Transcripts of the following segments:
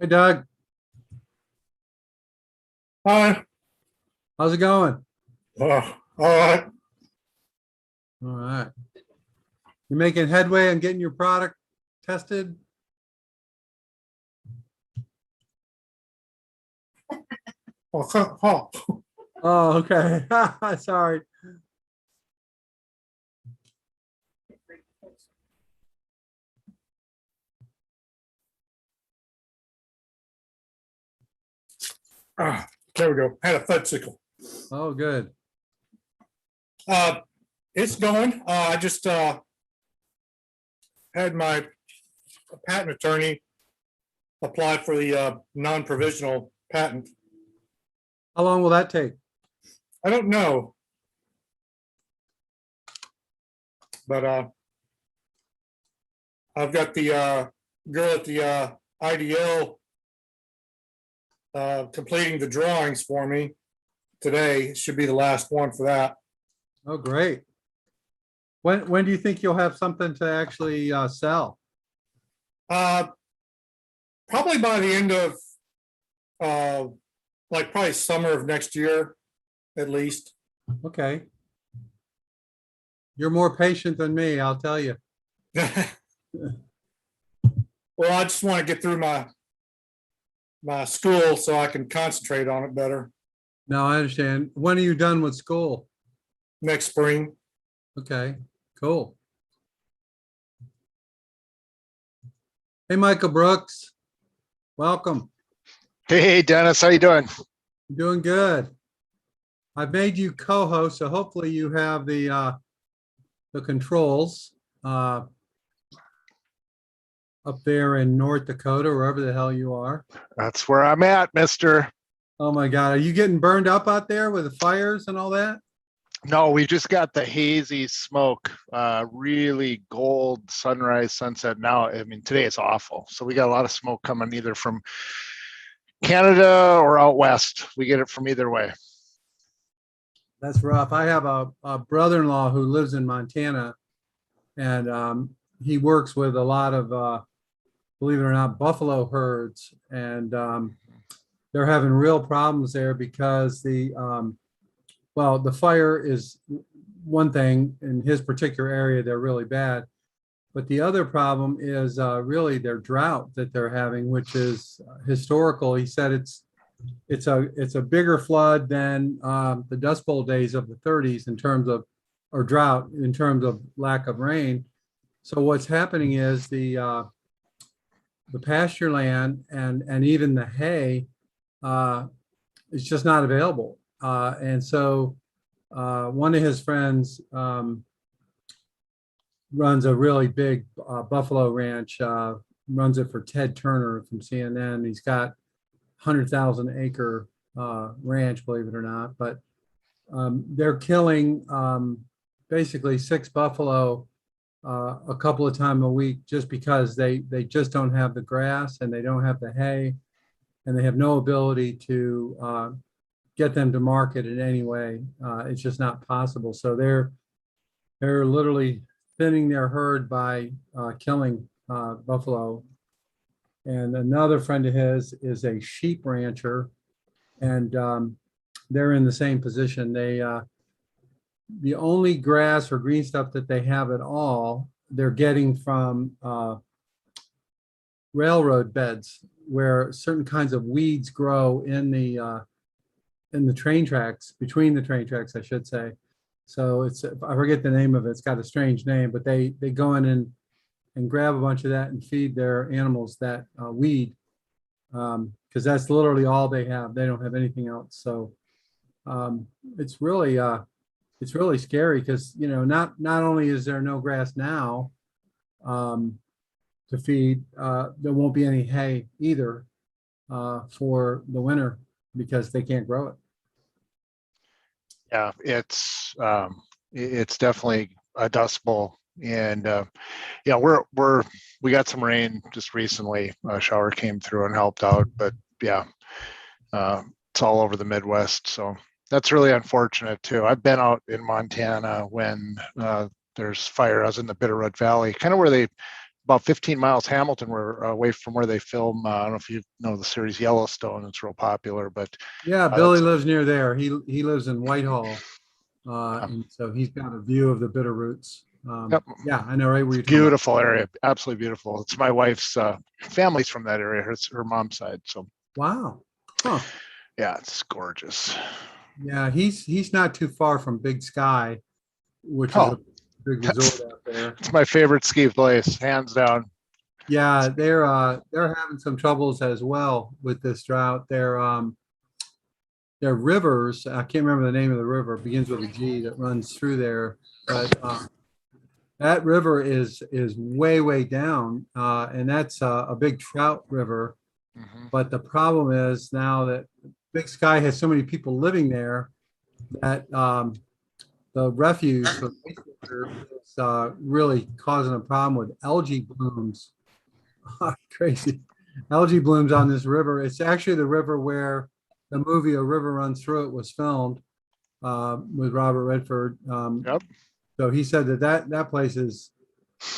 Hey Doug, Hi. how's it going? All right. All right. You making headway on getting your product tested? Oh. Oh, okay. Sorry. There we go. Had a fudsicle. Oh, good. Uh, it's going. I just had my patent attorney apply for the non-provisional patent. How long will that take? I don't know, but I've got the girl at the IDL completing the drawings for me today. Should be the last one for that. Oh, great. When do you think you'll have something to actually sell? Uh, Probably by the end of like probably summer of next year, at least. Okay. You're more patient than me, I'll tell you. Well, I just want to get through my school so I can concentrate on it better No, I understand. When are you done with school? next spring. Okay, cool. Hey, Michael Brooks, welcome. Hey, Dennis, how you doing? Doing good. I've made you co-host, so hopefully you have the controls up there in North Dakota, wherever the hell you are. That's where I'm at, mister. Oh my God, are you getting burned up out there with the fires and all that? No, we just got the hazy smoke, really gold sunrise, sunset. Now, I mean, today it's awful. So we got a lot of smoke coming either from Canada or out west. We get it from either way. That's rough. I have a brother-in-law who lives in Montana, and he works with a lot of, believe it or not, buffalo herds, and they're having real problems there because well, the fire is one thing in his particular area, they're really bad. But the other problem is really their drought that they're having, which is historical. He said it's a bigger flood than the Dust Bowl days of the 30s in terms of, or drought in terms of lack of rain. So what's happening is the pasture land and even the hay is just not available. And so one of his friends runs a really big buffalo ranch, runs it for Ted Turner from CNN. He's got 100,000 acre ranch, believe it or not. But they're killing basically 6 buffalo a couple of times a week just because they just don't have the grass and they don't have the hay and they have no ability to get them to market in any way. It's just not possible. So they're literally thinning their herd by killing buffalo. And another friend of his is a sheep rancher, and they're in the same position. The only grass or green stuff that they have at all, they're getting from railroad beds where certain kinds of weeds grow in the train tracks, between the train tracks, I should say. So I forget the name of it. It's got a strange name, but they go in and grab a bunch of that and feed their animals that weed, because that's literally all they have. They don't have anything else. So um, it's really scary because not only is there no grass now um, to feed, there won't be any hay either for the winter because they can't grow it. Yeah, it's definitely a dust bowl. And yeah, we got some rain just recently. A shower came through and helped out, but yeah, it's all over the Midwest. So that's really unfortunate too. I've been out in Montana when there's fire. I was in the Bitterroot Valley, kind of where they about 15 miles Hamilton, we're away from where they film. I don't know if you know the series Yellowstone. It's real popular, but Yeah, uh, Billy that's, lives near there. He lives in Whitehall. um, And so he's got a view of the Bitterroots. yep, Yeah, I know right where you're talking about. beautiful area, absolutely beautiful. It's my wife's family's from that area. It's her mom's side, so Wow. Huh. yeah, it's gorgeous. Yeah, he's not too far from Big Sky, which is Oh, a big that's resort out there. it's my favorite ski place, hands down. Yeah, they're having some troubles as well with this drought. Their rivers, I can't remember the name of the river, it begins with a G that runs through there, but that river is way down, and that's a big trout river. Mhm. But the problem is now that Big Sky has so many people living there that the refuse from wastewater is really causing a problem with algae blooms. Crazy. Algae blooms on this river. It's actually the river where the movie A River Runs Through It was filmed with Robert Redford. Yep. So he said that place is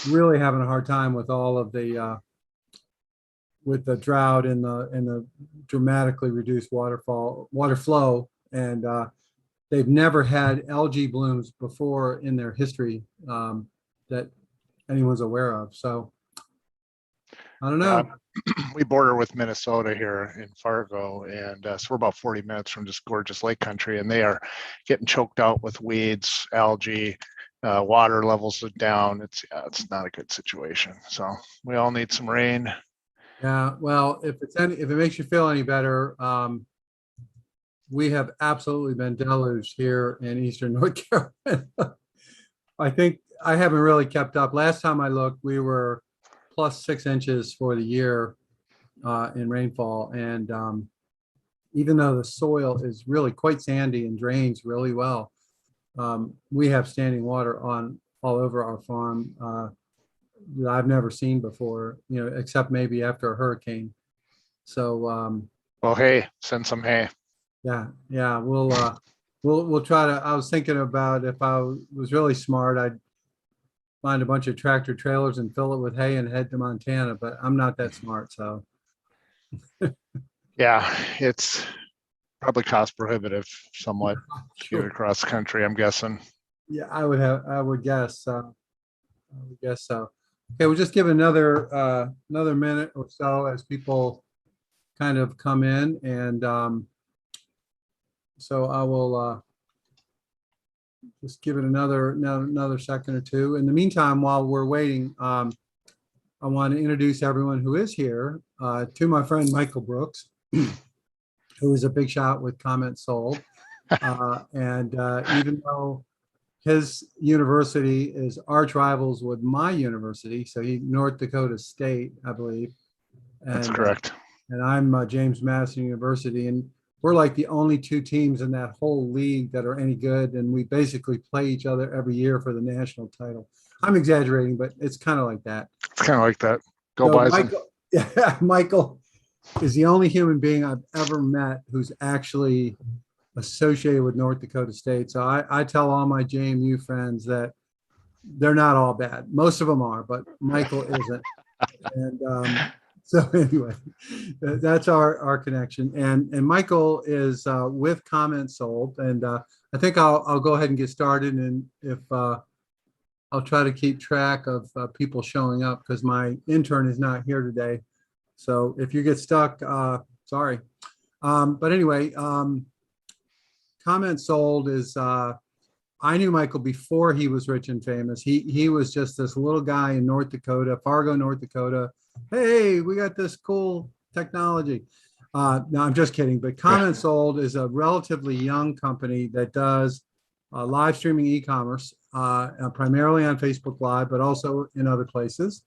really having a hard time with all of the with the drought and the dramatically reduced water flow, and they've never had algae blooms before in their history that anyone's aware of. So I don't Yeah, know. we border with Minnesota here in Fargo, and so we're about 40 minutes from just gorgeous lake country, and they are getting choked out with weeds, algae, water levels are down. It's not a good situation. So we all need some rain. Yeah, well, if it makes you feel any better, we have absolutely been deluged here in eastern North Carolina. I think I haven't really kept up. Last time I looked, we were plus 6 inches for the year in rainfall. And even though the soil is really quite sandy and drains really well, we have standing water on all over our farm that I've never seen before, except maybe after a hurricane. So Well, hey, send some hay. yeah, we'll try to. I was thinking about if I was really smart, I'd find a bunch of tractor trailers and fill it with hay and head to Montana, but I'm not that smart, so Yeah, it's probably cost prohibitive somewhat to get it across the country, I'm guessing. yeah, I would guess, I would guess so. Okay, we'll just give another minute or so as people kind of come in, and so I will just give it another second or two. In the meantime, while we're waiting, I want to introduce everyone who is here to my friend Michael Brooks, who is a big shot with Comments Sold. And even though his university is arch rivals with my university, so North Dakota State, I believe. That's And correct. and I'm James Madison University, and we're like the only two teams in that whole league that are any good, and we basically play each other every year for the national title. I'm exaggerating, but it's kind of like that. It's kind of like that. Go So Bison. Michael, yeah, Michael is the only human being I've ever met who's actually associated with North Dakota State. So I tell all my JMU friends that they're not all bad. Most of them are, but Michael isn't. And so anyway, that's our connection. And Michael is with Comments Sold, and I think I'll go ahead and get started. And if I'll try to keep track of people showing up because my intern is not here today. So if you get stuck, sorry. But anyway, Comments Sold is I knew Michael before he was rich and famous. He was just this little guy in North Dakota, Fargo, North Dakota. Hey, we got this cool technology. No, I'm just kidding. But Comments Sold is a relatively young company that does live streaming e-commerce, primarily on Facebook Live, but also in other places,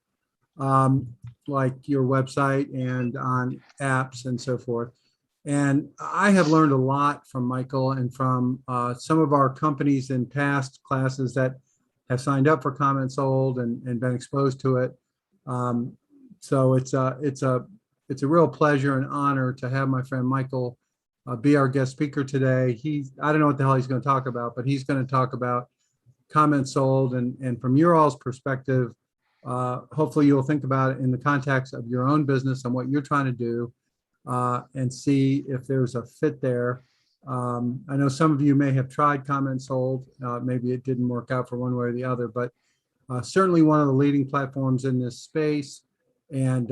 like your website and on apps and so forth. And I have learned a lot from Michael and from some of our companies in past classes that have signed up for Comments Sold and been exposed to it. So it's a real pleasure and honor to have my friend Michael be our guest speaker today. I don't know what the hell he's going to talk about, but he's going to talk about Comments Sold and from your all's perspective, hopefully you'll think about it in the context of your own business and what you're trying to do, and see if there's a fit there. I know some of you may have tried Comment Sold. Maybe it didn't work out for one way or the other, but certainly one of the leading platforms in this space. And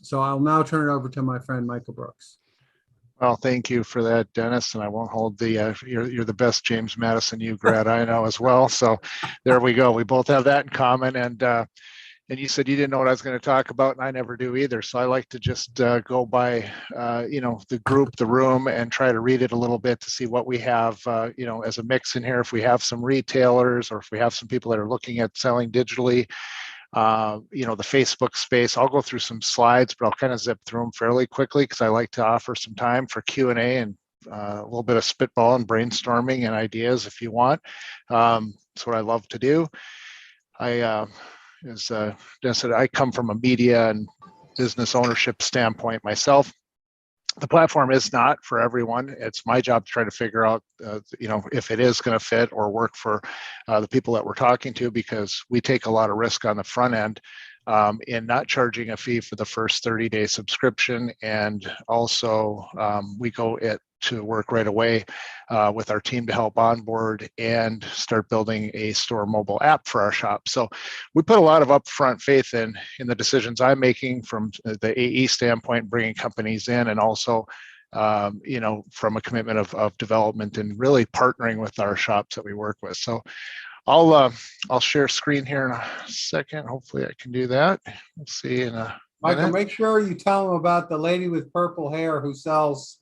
so I'll now turn it over to my friend Michael Brooks. Well, thank you for that, Dennis. And I won't hold the, you're the best James Madison U grad I know as well. So there we go. We both have that in common. And you said you didn't know what I was going to talk about, and I never do either. So I like to just go by, the group, the room, and try to read it a little bit to see what we have, as a mix in here. If we have some retailers or if we have some people that are looking at selling digitally, the Facebook space. I'll go through some slides, but I'll kind of zip through them fairly quickly because I like to offer some time for Q&A and a little bit of spitball and brainstorming and ideas if you want. That's what I love to do. As Dennis said, I come from a media and business ownership standpoint myself. The platform is not for everyone. It's my job to try to figure out, if it is going to fit or work for the people that we're talking to, because we take a lot of risk on the front end in not charging a fee for the first 30-day subscription. And also we go to work right away with our team to help onboard and start building a store mobile app for our shop. So we put a lot of upfront faith in the decisions I'm making from the AE standpoint, bringing companies in, and also from a commitment of development and really partnering with our shops that we work with. So I'll share screen here in a second. Hopefully I can do that. We'll see in a Michael, minute. make sure you tell them about the lady with purple hair who sells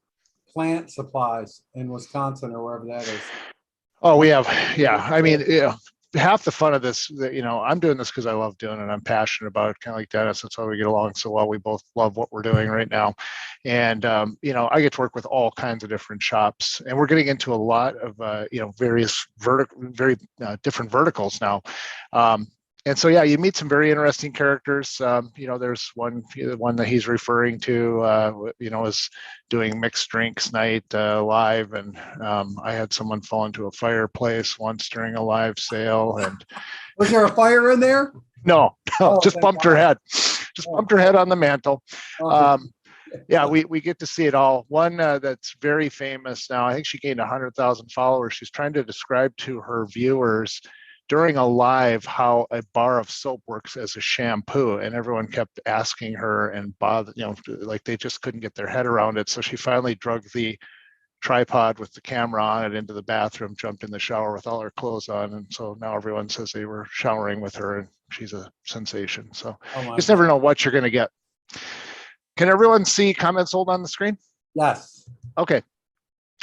plant supplies in Wisconsin or wherever that is. Oh, we have, yeah. I mean, half the fun of this, I'm doing this because I love doing it. I'm passionate about it, kind of like Dennis. That's why we get along so well. We both love what we're doing right now. And, I get to work with all kinds of different shops, and we're getting into a lot of, various very different verticals now. And so, yeah, you meet some very interesting characters. There's one that he's referring to, is doing mixed drinks night live. And I had someone fall into a fireplace once during a live sale. And Was there a fire in there? No, Oh, just thank bumped her God. head. Just bumped her head on the mantle. Oh, Yeah, we get to see it all. One that's very famous now, I think she gained 100,000 followers. She's trying to describe to her viewers during a live how a bar of soap works as a shampoo, and everyone kept asking her and bothered, like they just couldn't get their head around it. So she finally drug the tripod with the camera on it into the bathroom, jumped in the shower with all her clothes on, and so now everyone says they were showering with her, and she's a sensation. So oh you just never know what you're going to get. Can everyone see Comment Sold on the screen? Yes. Okay.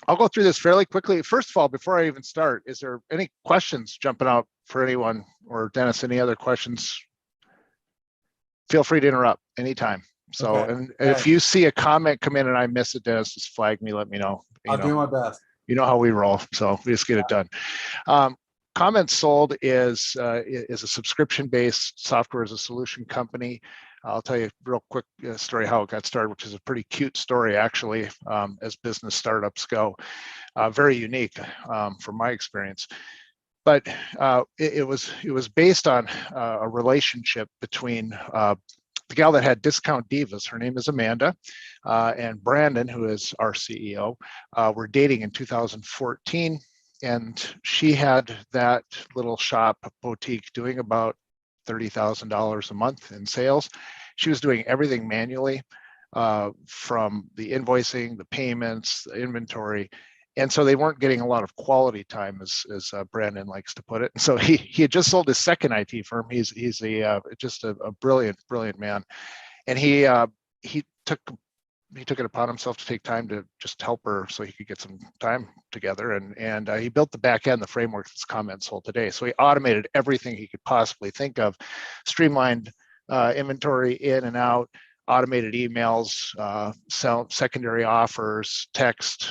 I'll go through this fairly quickly. First of all, before I even start, is there any questions jumping out for anyone, or Dennis, any other questions? Feel free to interrupt anytime. So, Okay. and if you see a comment come in and I miss it, Dennis, just flag me, let me know. I'll do my best. You know how we roll, so we just get it done. Comment Sold is a subscription-based software as a solution company. I'll tell you a real quick story how it got started, which is a pretty cute story, actually, as business startups go. Very unique from my experience. But it was based on a relationship between the gal that had Discount Divas. Her name is Amanda, and Brandon, who is our CEO, were dating in 2014. And she had that little shop boutique doing about $30,000 a month in sales. She was doing everything manually, from the invoicing, the payments, the inventory. And so they weren't getting a lot of quality time, as Brandon likes to put it. So he had just sold his second IT firm. He's just a brilliant man, and he took it upon himself to take time to just help her so he could get some time together. And he built the back end, the framework that's Comment Sold today. So he automated everything he could possibly think of, streamlined inventory in and out, automated emails, secondary offers, text,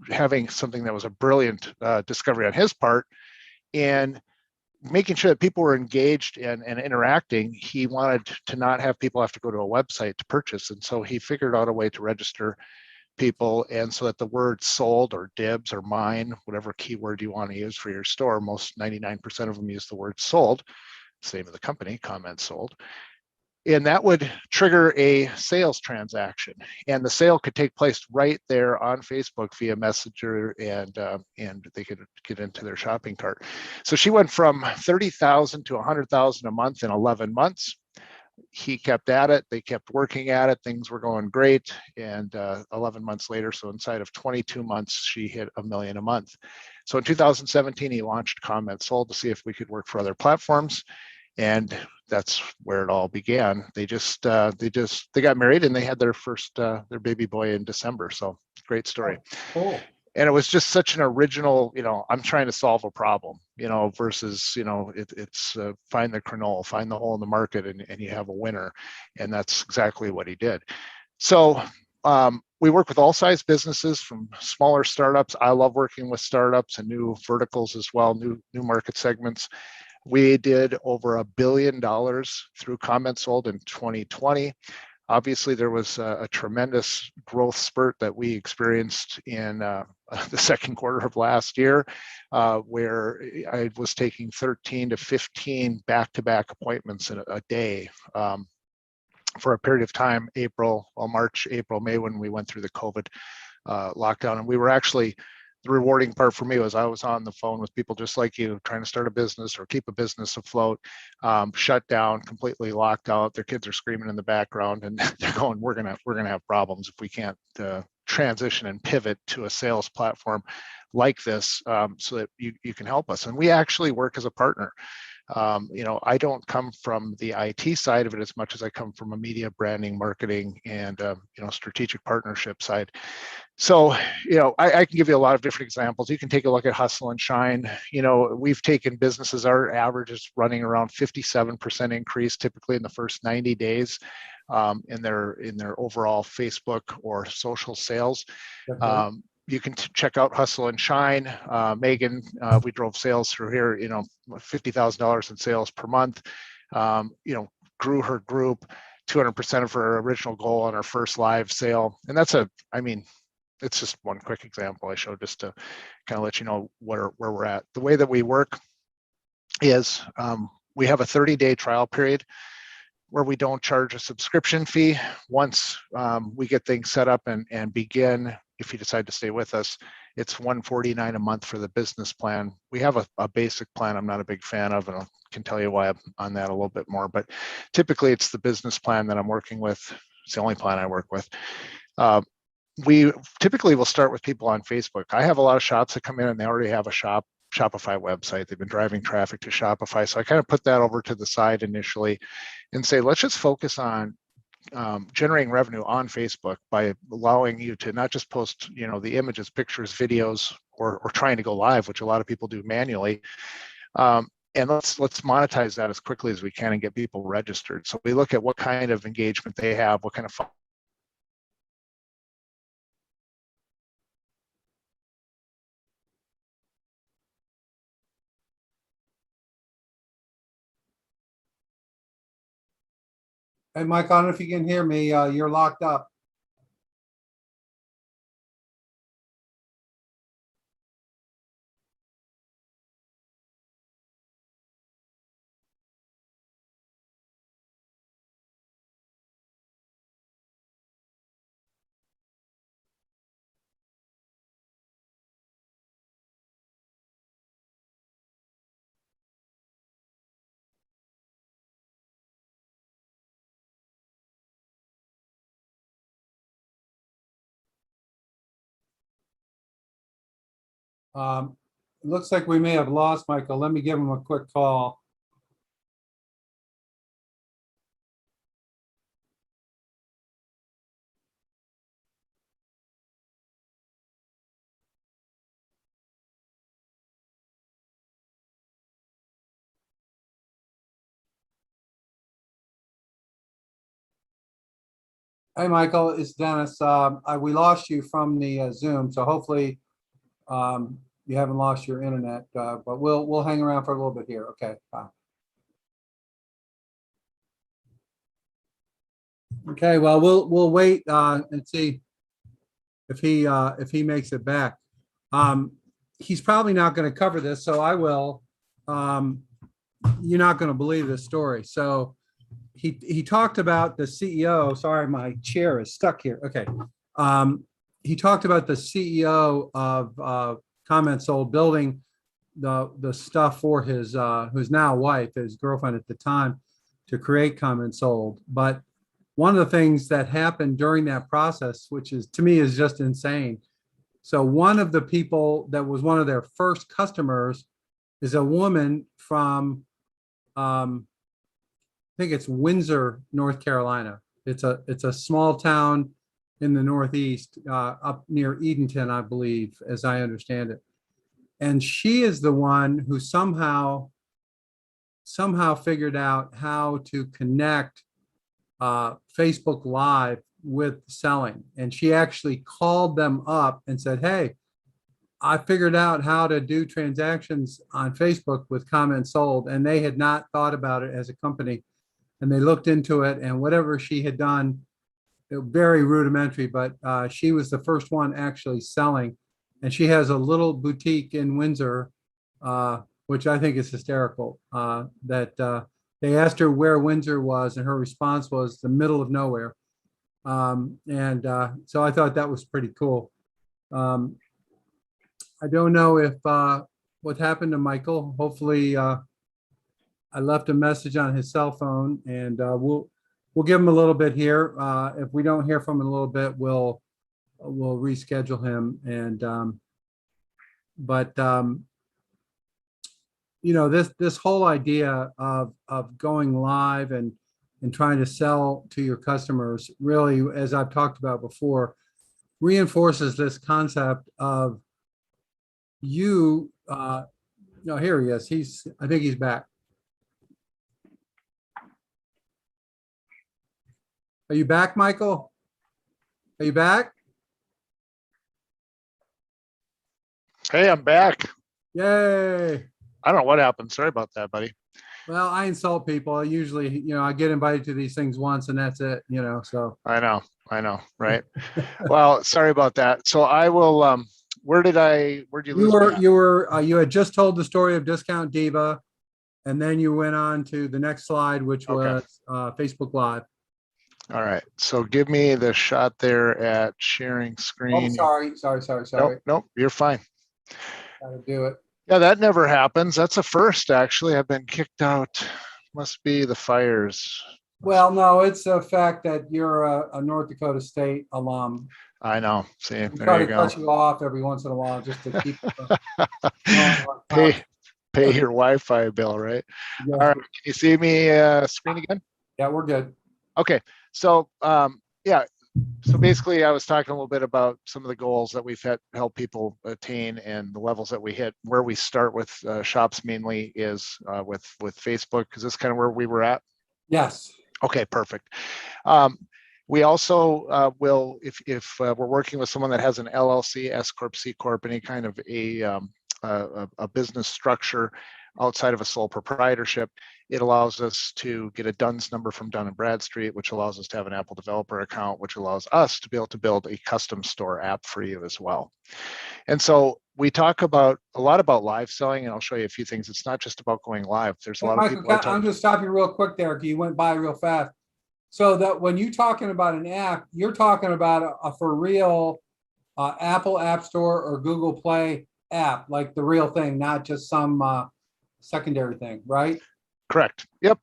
having something that was a brilliant discovery on his part, and making sure that people were engaged and interacting. He wanted to not have people have to go to a website to purchase. And so he figured out a way to register people, and so that the word sold or dibs or mine, whatever keyword you want to use for your store, most 99% of them use the word sold, same of the company, comment sold. And that would trigger a sales transaction, and the sale could take place right there on Facebook via Messenger, and they could get into their shopping cart. So she went from 30,000 to 100,000 a month in 11 months. He kept at it. They kept working at it. Things were going great. And 11 months later, so inside of 22 months, she hit $1 million a month. So in 2017, he launched Comment Sold to see if we could work for other platforms. And that's where it all began. They got married and they had their first, their baby boy in December. So great story. Cool. And it was just such an original, I'm trying to solve a problem, versus, it's find the kernel, find the hole in the market, and you have a winner. And that's exactly what he did. So we work with all size businesses, from smaller startups. I love working with startups and new verticals as well, new market segments. We did over $1 billion through Comment Sold in 2020. Obviously, there was a tremendous growth spurt that we experienced in the second quarter of last year, where I was taking 13 to 15 back-to-back appointments in a day for a period of time, March, April, May, when we went through the COVID lockdown. And we were actually, the rewarding part for me was I was on the phone with people just like you, trying to start a business or keep a business afloat, shut down, completely locked out. Their kids are screaming in the background, and they're going, we're gonna have problems if we can't transition and pivot to a sales platform like this, so that you can help us. And we actually work as a partner. I don't come from the IT side of it as much as I come from a media, branding, marketing, and strategic partnership side. So, I can give you a lot of different examples. You can take a look at Hustle and Shine. We've taken businesses, our average is running around 57% increase typically in the first 90 days in their overall Facebook or social sales. Okay. You can check out Hustle and Shine. Megan, we drove sales through here, $50,000 in sales per month, grew her group 200% of her original goal on her first live sale. And it's just one quick example I showed just to kind of let you know where we're at. The way that we work is we have a 30-day trial period where we don't charge a subscription fee. Once we get things set up and begin, if you decide to stay with us, it's $149 a month for the business plan. We have a basic plan I'm not a big fan of, and I can tell you why I'm on that a little bit more, but typically it's the business plan that I'm working with. It's the only plan I work with. We typically will start with people on Facebook. I have a lot of shops that come in and they already have a Shopify website. They've been driving traffic to Shopify. So I kind of put that over to the side initially and say, let's just focus on generating revenue on Facebook by allowing you to not just post, the images, pictures, videos, or trying to go live, which a lot of people do manually. And let's monetize that as quickly as we can and get people registered. So we look at what kind of engagement they have, what kind of Hey, Mike, I don't know if you can hear me. You're locked up. It looks like we may have lost Michael. Let me give him a quick call. Hey, Michael, it's Dennis. We lost you from the Zoom, so hopefully you haven't lost your internet, but we'll hang around for a little bit here. Okay, bye. Okay, well, we'll wait and see if he makes it back. He's probably not going to cover this, so I will. You're not going to believe this story. So he talked about the CEO. Sorry, my chair is stuck here. Okay. He talked about the CEO of Comment Sold building the stuff for his who's now wife, his girlfriend at the time, to create Comment Sold. But one of the things that happened during that process, which is to me is just insane. So one of the people that was one of their first customers is a woman from I think it's Windsor, North Carolina. It's a small town in the Northeast, up near Edenton, I believe, as I understand it. And she is the one who somehow figured out how to connect Facebook Live with selling. And she actually called them up and said, hey, I figured out how to do transactions on Facebook with Comment Sold. And they had not thought about it as a company. And they looked into it, and whatever she had done, very rudimentary, but she was the first one actually selling. And she has a little boutique in Windsor, which I think is hysterical, that they asked her where Windsor was, and her response was the middle of nowhere. So I thought that was pretty cool. I don't know if what happened to Michael. Hopefully, I left a message on his cell phone, and we'll give him a little bit here. If we don't hear from him in a little bit, we'll reschedule him. And you know, this whole idea of going live and trying to sell to your customers really, as I've talked about before, reinforces this concept of you. No, here he is. I think he's back. Are you back, Michael? Are you back? Hey, I'm back. Yay. I don't know what happened. Sorry about that, buddy. Well, I insult people. I usually, you know, I get invited to these things once and that's it, you know, so. I know, right? Well, sorry about that. So I will, where'd you lose me at? You had just told the story of Discount Diva, and then you went on to the next slide, which Okay. was Facebook Live. All right. So give me the shot there at sharing Oh, screen. sorry. Nope, you're fine. Gotta do it. Yeah, that never happens. That's a first, actually. I've been kicked out. Must be the fires. Well, no, it's a fact that you're a North Dakota State alum. I know. See, We there try you to go. cut you off every once in a while just to keep. Pay your Wi-Fi bill, right? Yeah. All right. Can you see me screen again? Yeah, we're good. Okay. So yeah. So basically, I was talking a little bit about some of the goals that we've helped people attain and the levels that we hit. Where we start with shops mainly is with Facebook, because that's kind of where we were at. Yes. Okay, perfect. We also will, if we're working with someone that has an LLC, S Corp, C Corp, any kind of a business structure outside of a sole proprietorship, it allows us to get a DUNS number from Dun & Bradstreet, which allows us to have an Apple developer account, which allows us to be able to build a custom store app for you as well. And so we talk a lot about live selling, and I'll show you a few things. It's not just about going live. There's a lot of people. I'm just stopping you real quick there, because you went by real fast. So that when you're talking about an app, you're talking about a for real Apple App Store or Google Play app, like the real thing, not just some secondary thing, right? Correct. Yep.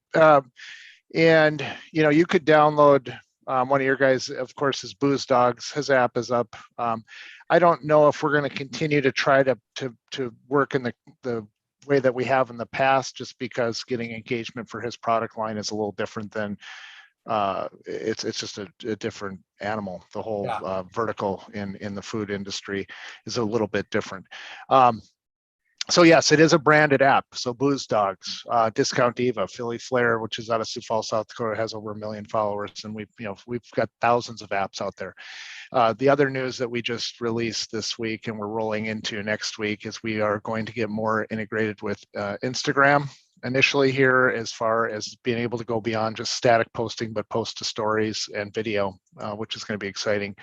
And you know, you could download one of your guys, of course, is Booze Dogs. His app is up. I don't know if we're going to continue to try to work in the way that we have in the past, just because getting engagement for his product line is a little different than it's just a different animal. The whole vertical in the food industry is a little bit different. So yes, it is a branded app. So Booze Dogs, Discount Diva, Philly Flair, which is out of Sioux Falls, South Dakota, has over 1 million followers, and we've got thousands of apps out there. The other news that we just released this week and we're rolling into next week is we are going to get more integrated with Instagram initially here as far as being able to go beyond just static posting, but post to stories and video, which is going to be exciting.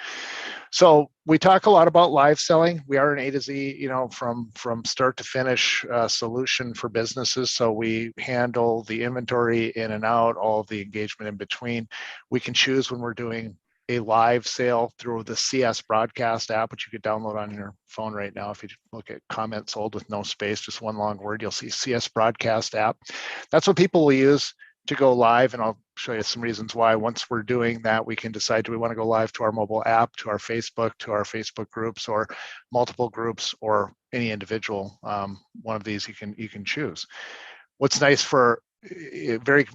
So we talk a lot about live selling. We are an A to Z, from start to finish solution for businesses. So we handle the inventory in and out, all of the engagement in between. We can choose when we're doing a live sale through the CS Broadcast app, which you could download on your phone right now. If you look at comment sold with no space, just one long word, you'll see CS Broadcast app. That's what people will use to go live. And I'll show you some reasons why. Once we're doing that, we can decide, do we want to go live to our mobile app, to our Facebook groups, or multiple groups, or any individual. One of these you can choose. What's nice for very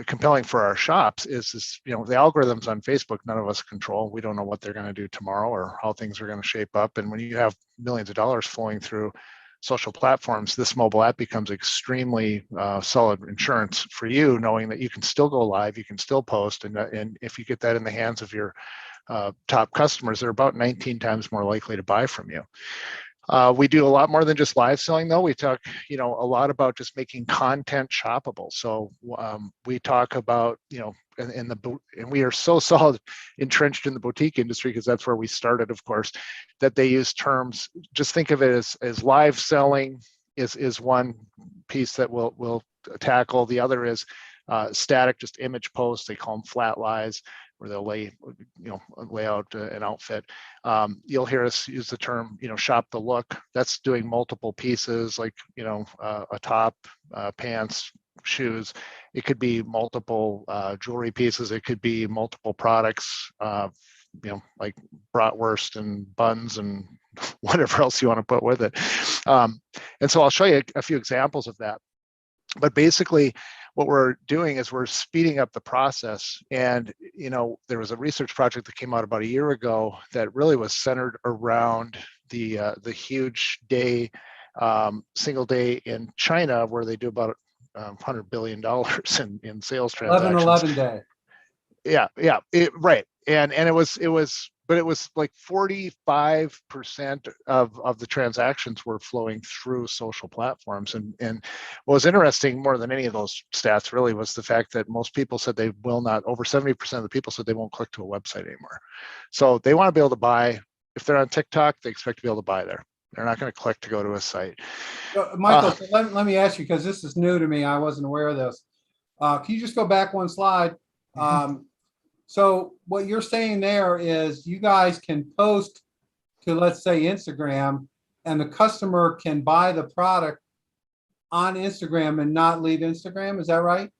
compelling for our shops is this, the algorithms on Facebook, none of us control. We don't know what they're going to do tomorrow or how things are going to shape up. And when you have millions of dollars flowing through social platforms, this mobile app becomes extremely solid insurance for you, knowing that you can still go live, you can still post, and if you get that in the hands of your top customers, they're about 19 times more likely to buy from you. We do a lot more than just live selling, though. We talk, a lot about just making content shoppable. So we talk about, and we are so solid entrenched in the boutique industry, because that's where we started, of course, that they use terms. Just think of it as live selling is one piece that we'll tackle. The other is static, just image posts. They call them flat lies, where they'll lay out an outfit. You'll hear us use the term, shop the look. That's doing multiple pieces, like, a top, pants, shoes. It could be multiple jewelry pieces. It could be multiple products, like bratwurst and buns and whatever else you want to put with it. And so I'll show you a few examples of that. But basically, what we're doing is we're speeding up the process. And, there was a research project that came out about a year ago that really was centered around the huge day, single day in China, where they do about $100 billion in sales transactions. 11/11 day. Yeah, right. And it was like 45% of the transactions were flowing through social platforms. And what was interesting more than any of those stats really was the fact that most people said they will not, over 70% of the people said they won't click to a website anymore. So they want to be able to buy. If they're on TikTok, they expect to be able to buy there. They're not going to click to go to a site. Michael, so let me ask you, because this is new to me. I wasn't aware of this. Can you just go back one slide? So what you're saying there is you guys can post to, let's say, Instagram, and the customer can buy the product on Instagram and not leave Instagram. Is that right?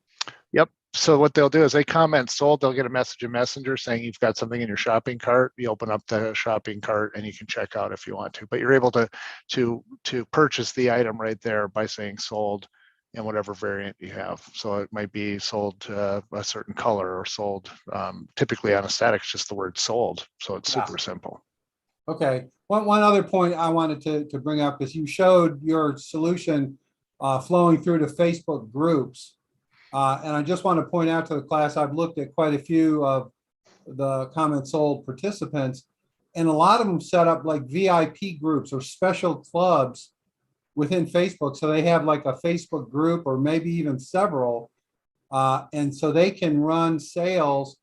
Yep. So what they'll do is they comment sold, they'll get a message in Messenger saying you've got something in your shopping cart. You open up the shopping cart and you can check out if you want to, but you're able to purchase the item right there by saying sold in whatever variant you have. So it might be sold a certain color, or sold typically on a static, just the word sold. So it's super simple. Okay. One other point I wanted to bring up is you showed your solution flowing through to Facebook groups. And I just want to point out to the class, I've looked at quite a few of the comment sold participants, and a lot of them set up like VIP groups or special clubs within Facebook. So they have like a Facebook group, or maybe even several. And so they can run sales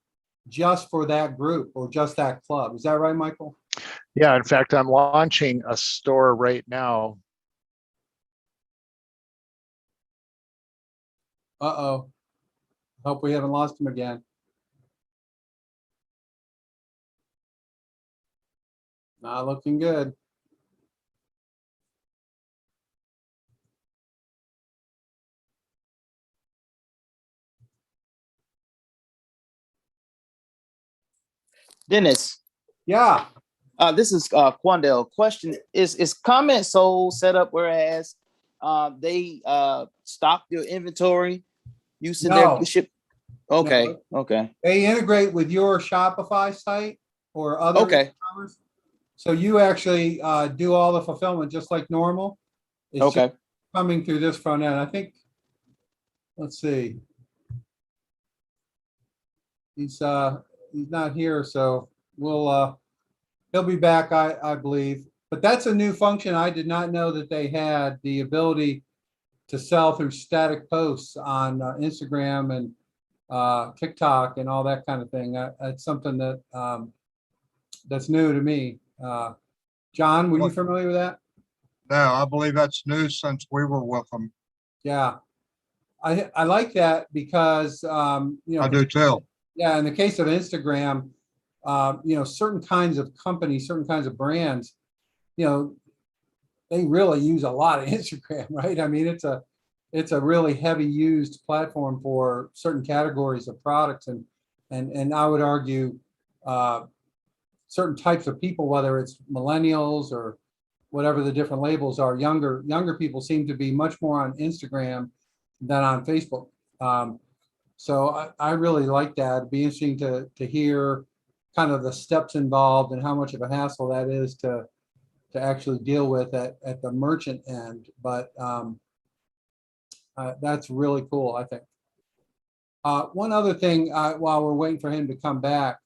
just for that group or just that club. Is that right, Michael? Yeah. In fact, I'm launching a store right now. Uh-oh. Hope we haven't lost him again. Not looking good. Dennis, Yeah. this is Quandel. Question is comment sold set up whereas they stock your inventory using No. their ship? Okay, No. okay, They integrate with your Shopify site or other okay, e-commerce. So you actually do all the fulfillment just like normal. It's okay. just coming through this front end. I think, let's see. He's not here, so he'll be back, I believe. But that's a new function. I did not know that they had the ability to sell through static posts on Instagram and TikTok and all that kind of thing. That's something that that's new to me. John, were you familiar with that? No, I believe that's new since we were with them. Yeah, I like that because I do too. yeah, in the case of Instagram, certain kinds of companies, certain kinds of brands, they really use a lot of Instagram, right? I mean, it's a really heavy used platform for certain categories of products, and I would argue certain types of people, whether it's millennials or whatever the different labels are, younger people seem to be much more on Instagram than on Facebook. So I really like that. It'd be interesting to hear kind of the steps involved and how much of a hassle that is to actually deal with at the merchant end. But that's really cool, I think. One other thing while we're waiting for him to come back,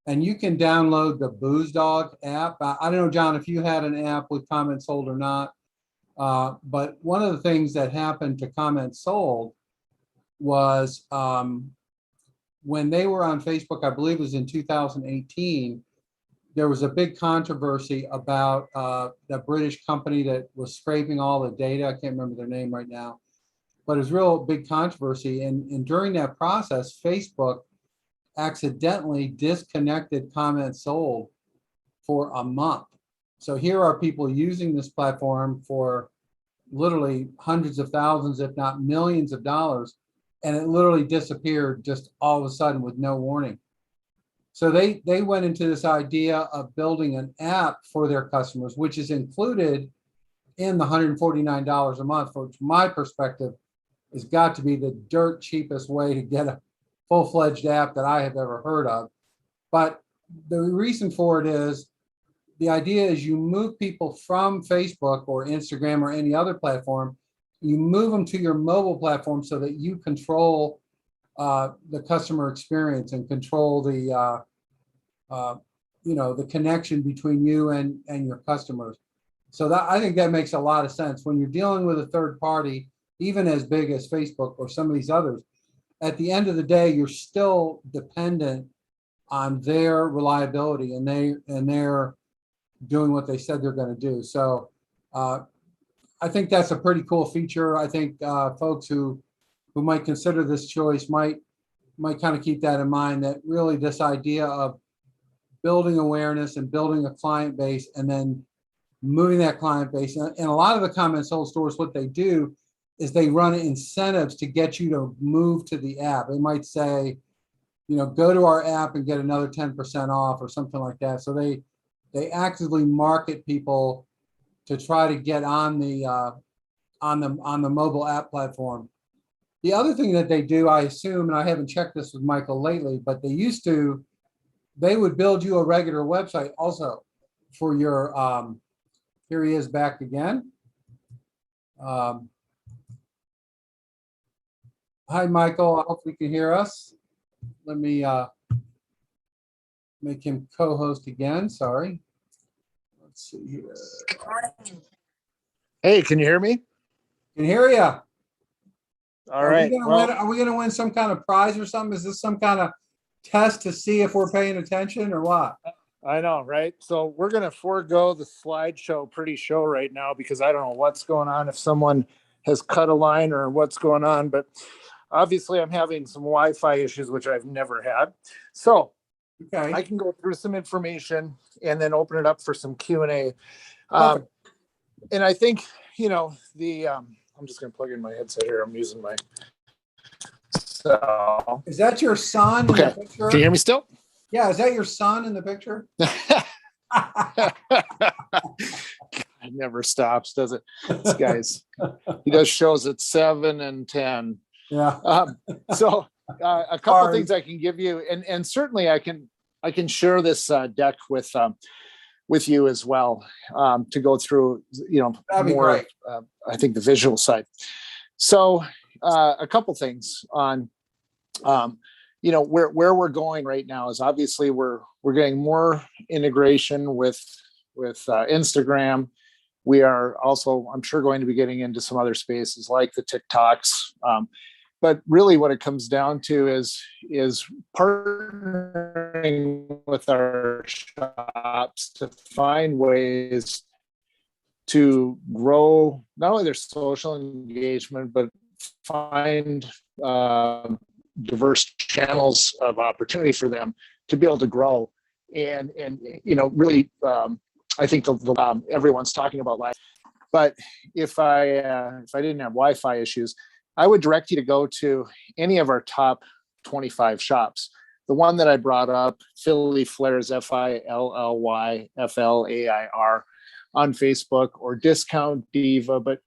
and you can download the Booze Dog app. I don't know, John, if you had an app with Comments Sold or not, but one of the things that happened to Comments Sold was when they were on Facebook, I believe it was in 2018, there was a big controversy about the British company that was scraping all the data. I can't remember their name right now, but it was real big controversy. And during that process, Facebook accidentally disconnected Comments Sold for a month. So here are people using this platform for literally hundreds of thousands, if not millions of dollars, and it literally disappeared just all of a sudden with no warning. So they went into this idea of building an app for their customers, which is included in the $149 a month, which from my perspective has got to be the dirt cheapest way to get a full-fledged app that I have ever heard of. But the reason for it is the idea is you move people from Facebook or Instagram or any other platform, you move them to your mobile platform so that you control the customer experience and control the the connection between you and your customers. So that, I think that makes a lot of sense when you're dealing with a third party, even as big as Facebook or some of these others. At the end of the day, you're still dependent on their reliability, and they're doing what they said they're going to do. So I think that's a pretty cool feature. I think folks who might consider this choice might kind of keep that in mind, that really this idea of building awareness and building a client base and then moving that client base. And a lot of the Comments Sold stores, what they do is they run incentives to get you to move to the app. They might say, go to our app and get another 10% off or something like that. So they actively market people to try to get on the mobile app platform. The other thing that they do, I assume, and I haven't checked this with Michael lately, but they would build you a regular website also for your, here he is back again. Hi, Michael, I hope you can hear us. Let me make him co-host again, sorry. Let's see here. Hey, can you hear me? Can hear you. All right. Are we gonna win some kind of prize or something? Is this some kind of test to see if we're paying attention or what? I know, right? So we're going to forego the slideshow pretty show right now because I don't know what's going on, if someone has cut a line or what's going on, but obviously I'm having some Wi-Fi issues, which I've never had. So Okay. I can go through some information and then open it up for some Q&A. And I think, I'm just going to plug in my headset here. I'm using my cell. Is that your son in the picture? Can you hear me still? Yeah, is that your son in the picture? It never stops, does it? This guy's, he does shows at 7 and 10. Yeah. So a couple of things I can give you, and certainly I can share this deck with you as well, to go through, That'd be more, great. I think the visual side. So a couple things on, where we're going right now is obviously we're getting more integration with Instagram We are also, I'm sure, going to be getting into some other spaces like the TikToks. But really what it comes down to is partnering with our shops to find ways to grow not only their social engagement, but find diverse channels of opportunity for them to be able to grow. And really, I think everyone's talking about life. But if I didn't have Wi-Fi issues, I would direct you to go to any of our top 25 shops. The one that I brought up, Philly Flairs, FILLYFLAIR on Facebook, or Discount Diva. But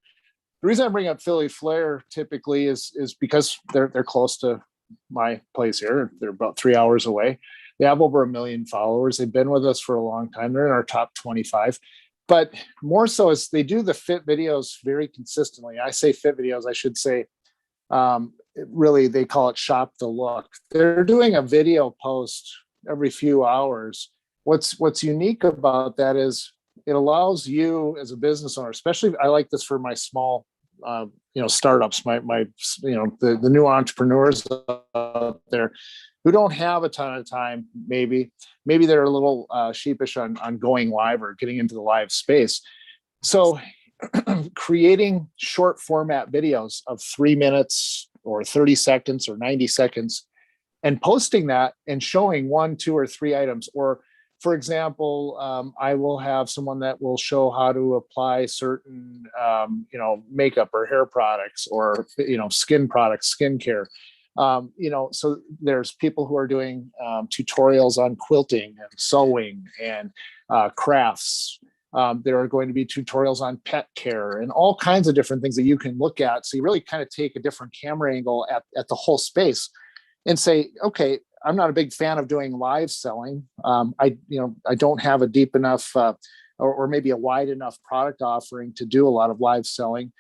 the reason I bring up Philly Flair typically is because they're close to my place here. They're about 3 hours away. They have over 1 million followers. They've been with us for a long time. They're in our top 25. But more so is they do the fit videos very consistently. I say fit videos, I should say, really, they call it Shop the Look. They're doing a video post every few hours. What's unique about that is it allows you as a business owner, especially I like this for my small, startups, the new entrepreneurs out there who don't have a ton of time. Maybe they're a little sheepish on going live or getting into the live space. So creating short format videos of 3 minutes or 30 seconds or 90 seconds and posting that and showing 1, 2, or 3 items. Or for example, I will have someone that will show how to apply certain, makeup or hair products or, skin products, skincare. So there's people who are doing tutorials on quilting and sewing and crafts. There are going to be tutorials on pet care and all kinds of different things that you can look at. So you really kind of take a different camera angle at the whole space and say, okay, I'm not a big fan of doing live selling. I don't have a deep enough or maybe a wide enough product offering to do a lot of live selling.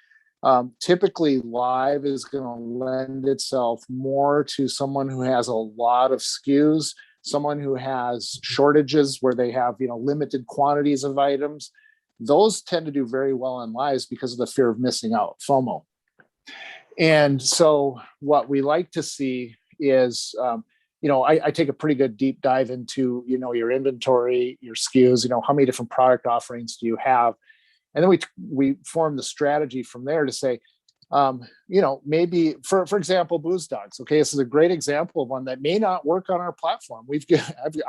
Typically live is going to lend itself more to someone who has a lot of SKUs, someone who has shortages where they have, limited quantities of items. Those tend to do very well in lives because of the fear of missing out, FOMO. And so what we like to see is, I take a pretty good deep dive into, your inventory, your SKUs, how many different product offerings do you have? And then we form the strategy from there to say, maybe for example, Booze Dogs. Okay, this is a great example of one that may not work on our platform.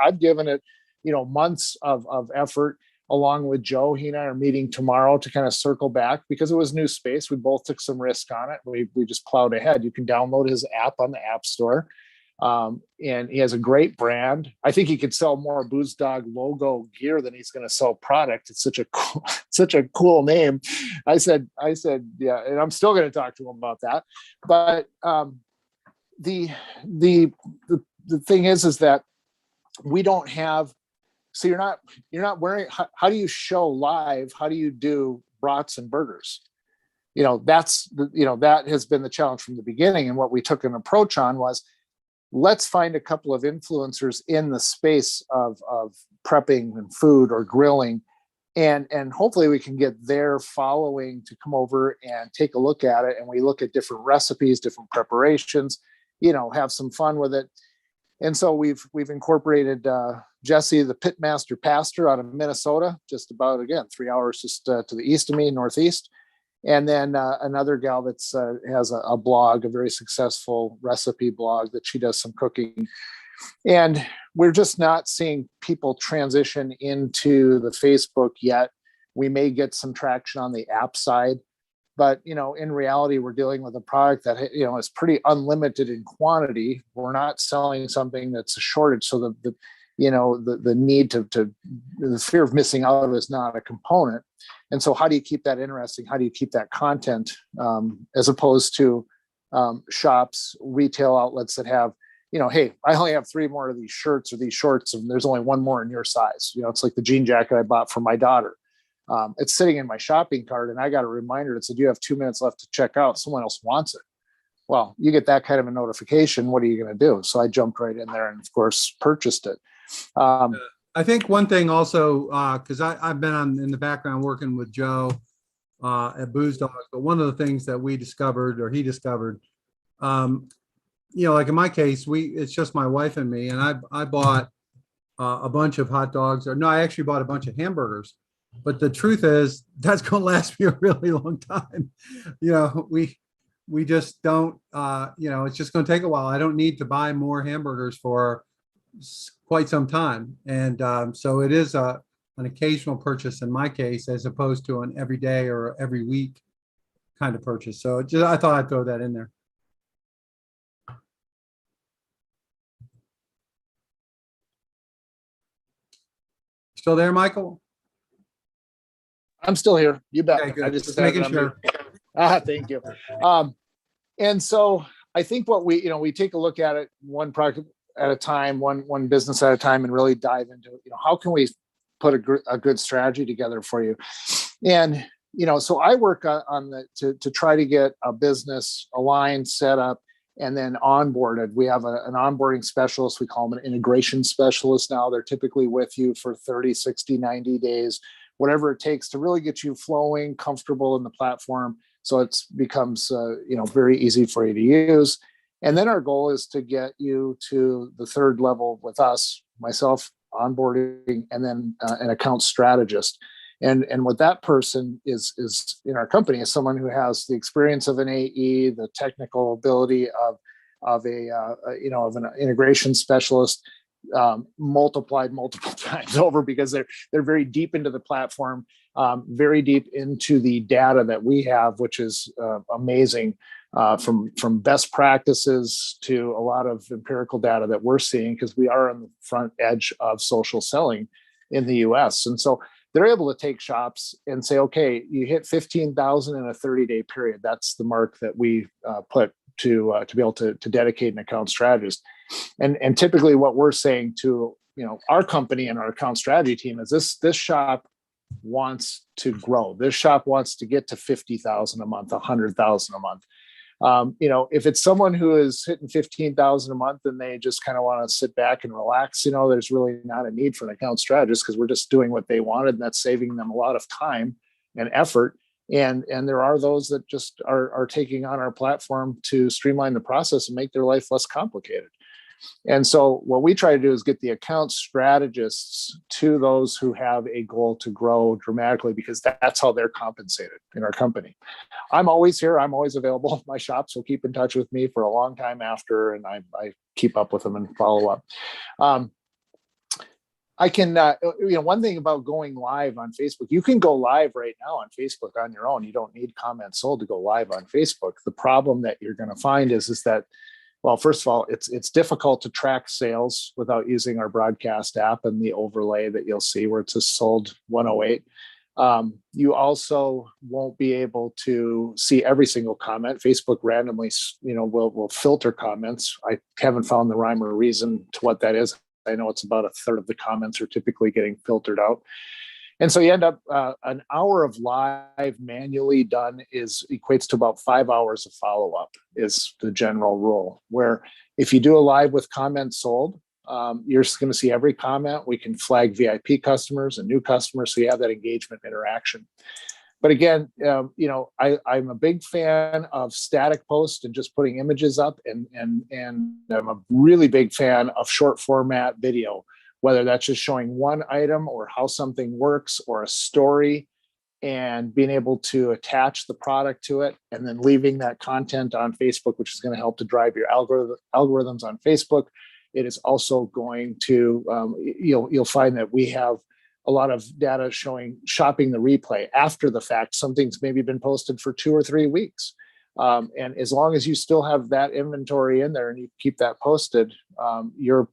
I've given it, months of effort along with Joe. He and I are meeting tomorrow to kind of circle back because it was new space. We both took some risk on it. We just plowed ahead. You can download his app on the App Store. And he has a great brand. I think he could sell more Booze Dog logo gear than he's going to sell product. It's such a cool name. I said, yeah, and I'm still going to talk to him about that. But the thing is that we don't have. So you're not wearing. How do you show live? How do you do brats and burgers? That has been the challenge from the beginning. And what we took an approach on was, let's find a couple of influencers in the space of prepping and food or grilling. And hopefully we can get their following to come over and take a look at it. And we look at different recipes, different preparations, have some fun with it. And so we've incorporated Jesse, the Pitmaster Pastor out of Minnesota, just about, again, 3 hours just to the east of me, northeast. And then another gal that's has a blog, a very successful recipe blog that she does some cooking. And we're just not seeing people transition into the Facebook yet. We may get some traction on the app side, but in reality, we're dealing with a product that is pretty unlimited in quantity. We're not selling something that's a shortage, so the need to the fear of missing out is not a component. And so how do you keep that interesting? How do you keep that content as opposed to shops, retail outlets that have, hey, I only have 3 more of these shirts or these shorts and there's only 1 more in your size. It's like the jean jacket I bought for my daughter. It's sitting in my shopping cart and I got a reminder that said, you have 2 minutes left to check out. Someone else wants it. Well, you get that kind of a notification. What are you going to do? So I jumped right in there and of course purchased it. I think one thing also, because I've been in the background working with Joe at Booze Dogs, but one of the things that we discovered, or he discovered, like in my case, it's just my wife and me, and I bought a bunch of hot dogs, or no, I actually bought a bunch of hamburgers. But the truth is, that's going to last me a really long time. We just don't. It's just going to take a while. I don't need to buy more hamburgers for quite some time, and so it is an occasional purchase in my case, as opposed to an everyday or every week kind of purchase. So I thought I'd throw that in there. Still there, Michael? I'm still here. You bet. Okay, good. I Just had making it on sure. mute. Thank you. And so I think what we take a look at it one product at a time, one business at a time, and really dive into, how can we put a good strategy together for you? And, so I work on to try to get a business aligned, set up, and then onboarded. We have an onboarding specialist. We call them an integration specialist now. They're typically with you for 30, 60, 90 days, whatever it takes to really get you flowing, comfortable in the platform. So it becomes, very easy for you to use. And then our goal is to get you to the third level with us, myself, onboarding, and then an account strategist. And what that person is in our company is someone who has the experience of an AE, the technical ability of an integration specialist, multiplied multiple times over, because they're very deep into the platform, very deep into the data that we have, which is amazing, from best practices to a lot of empirical data that we're seeing, because we are on the front edge of social selling in the US. And so they're able to take shops and say, okay, you hit 15,000 in a 30-day period. That's the mark that we put to be able to dedicate an account strategist. And typically what we're saying to our company and our account strategy team is this shop wants to grow. This shop wants to get to 50,000 a month, 100,000 a month. If it's someone who is hitting 15,000 a month and they just kind of want to sit back and relax, there's really not a need for an account strategist, because we're just doing what they wanted, and that's saving them a lot of time and effort. And there are those that just are taking on our platform to streamline the process and make their life less complicated. And so what we try to do is get the account strategists to those who have a goal to grow dramatically, because that's how they're compensated in our company. I'm always here. I'm always available. My shops will keep in touch with me for a long time after, and I keep up with them and follow up. I can, one thing about going live on Facebook, you can go live right now on Facebook on your own. You don't need comments sold to go live on Facebook. The problem that you're going to find is that, well, first of all, it's difficult to track sales without using our broadcast app and the overlay that you'll see where it says sold 108. You also won't be able to see every single comment. Facebook randomly, will filter comments. I haven't found the rhyme or reason to what that is. I know it's about a third of the comments are typically getting filtered out. And so you end up an hour of live manually done equates to about 5 hours of follow-up is the general rule, where if you do a live with comments sold, you're just going to see every comment. We can flag VIP customers and new customers, so you have that engagement interaction. But again, I'm a big fan of static posts and just putting images up, and I'm a really big fan of short format video, whether that's just showing one item or how something works or a story, and being able to attach the product to it, and then leaving that content on Facebook, which is going to help to drive your algorithms on Facebook. It is also going to, you'll find that we have a lot of data showing shopping the replay after the fact. Something's maybe been posted for 2 or 3 weeks. And as long as you still have that inventory in there and you keep that posted, you're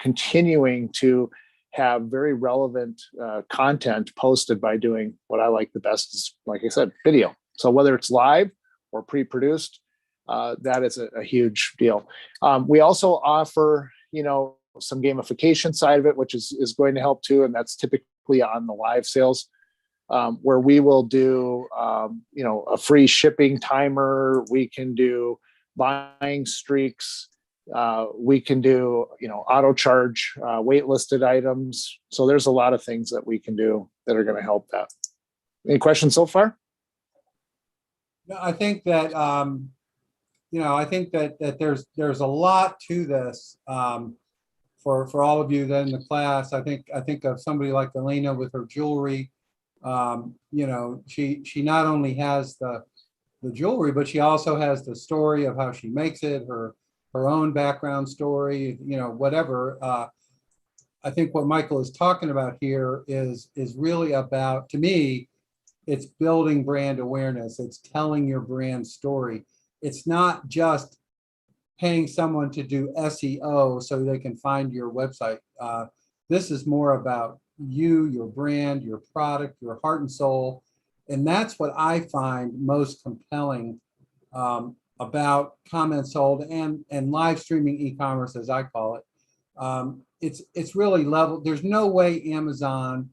continuing to have very relevant content posted by doing what I like the best is, like I said, video. So whether it's live or pre-produced, that is a huge deal. We also offer, some gamification side of it, which is going to help too. And that's typically on the live sales, where we will do, a free shipping timer. We can do buying streaks. We can do, auto charge, waitlisted items. So there's a lot of things that we can do that are going to help that. Any questions so far? No, I think that, I think that there's a lot to this, for all of you that in the class. I think of somebody like Elena with her jewelry. She not only has the jewelry, but she also has the story of how she makes it, her own background story, whatever. I think what Michael is talking about here is really about, to me, it's building brand awareness. It's telling your brand story. It's not just paying someone to do SEO so they can find your website. This is more about you, your brand, your product, your heart and soul. And that's what I find most compelling about Comment Sold and live streaming e-commerce, as I call it. It's really level. There's no way Amazon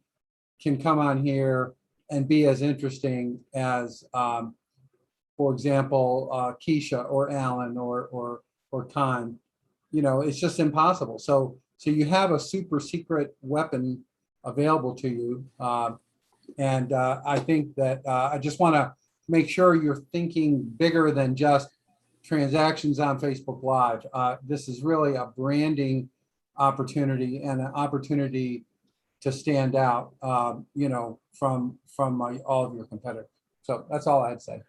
can come on here and be as interesting as, for example, Keisha or Alan or Time. It's just impossible. So you have a super secret weapon available to you. And I think that I just want to make sure you're thinking bigger than just transactions on Facebook Live. This is really a branding opportunity and an opportunity to stand out, from all of your competitors. So that's all I'd say.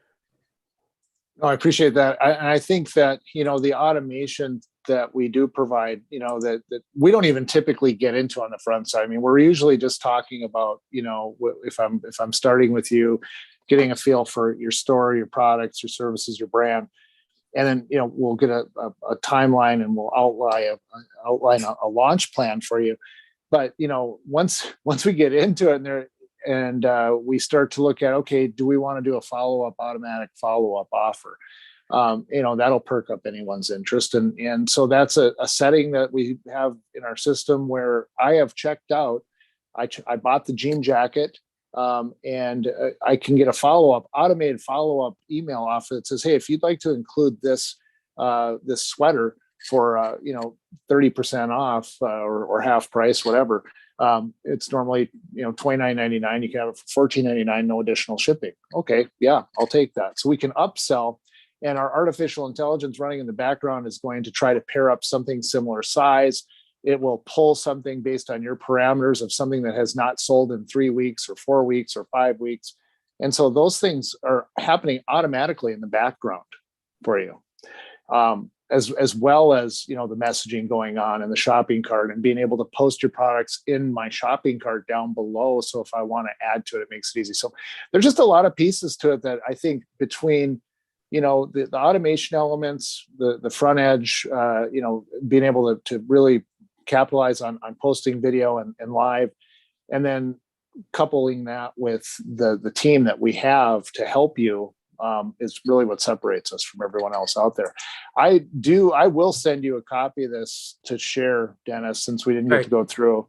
No, I appreciate that. I think that, the automation that we do provide, that we don't even typically get into on the front side. I mean, we're usually just talking about, if I'm starting with you, getting a feel for your store, your products, your services, your brand. And then, we'll get a timeline and we'll outline a launch plan for you. But, once we get into it and we start to look at, okay, do we want to do a automatic follow-up offer? That'll perk up anyone's interest. And so that's a setting that we have in our system where I have checked out. I bought the jean jacket, and I can get a automated follow-up email offer that says, hey, if you'd like to include this sweater for 30% off or half price, whatever. It's normally $29.99. You can have it for $14.99, no additional shipping. Okay, yeah, I'll take that. So we can upsell, and our artificial intelligence running in the background is going to try to pair up something similar size. It will pull something based on your parameters of something that has not sold in 3 weeks or 4 weeks or 5 weeks. And so those things are happening automatically in the background for you. As well as, the messaging going on in the shopping cart and being able to post your products in my shopping cart down below. So if I want to add to it, it makes it easy. So there's just a lot of pieces to it that I think between, the automation elements, the front edge, being able to really capitalize on posting video and live, and then coupling that with the team that we have to help you, is really what separates us from everyone else out there. I will send you a copy of this to share, Dennis, since we didn't get to go through.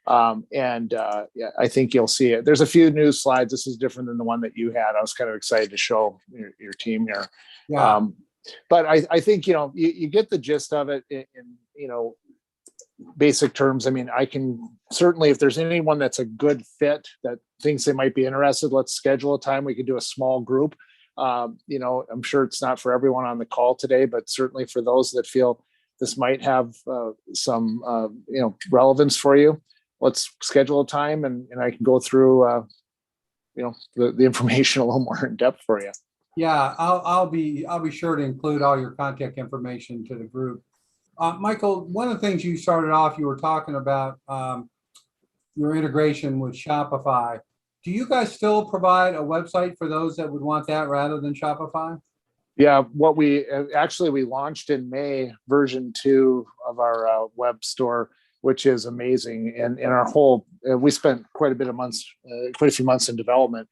I think you'll see it. There's a few new slides. This is different than the one that you had. I was kind of excited to show your team here. Yeah. But I think, you get the gist of it in basic terms. I mean, I can certainly, if there's anyone that's a good fit that thinks they might be interested, let's schedule a time. We could do a small group. I'm sure it's not for everyone on the call today, but certainly for those that feel this might have some relevance for you, let's schedule a time and I can go through the information a little more in depth for you. Yeah, I'll be sure to include all your contact information to the group. Michael, one of the things you started off, you were talking about your integration with Shopify. Do you guys still provide a website for those that would want that rather than Shopify? Yeah, what we launched in May, version 2 of our web store, which is amazing. And in our whole, we spent quite a few months in development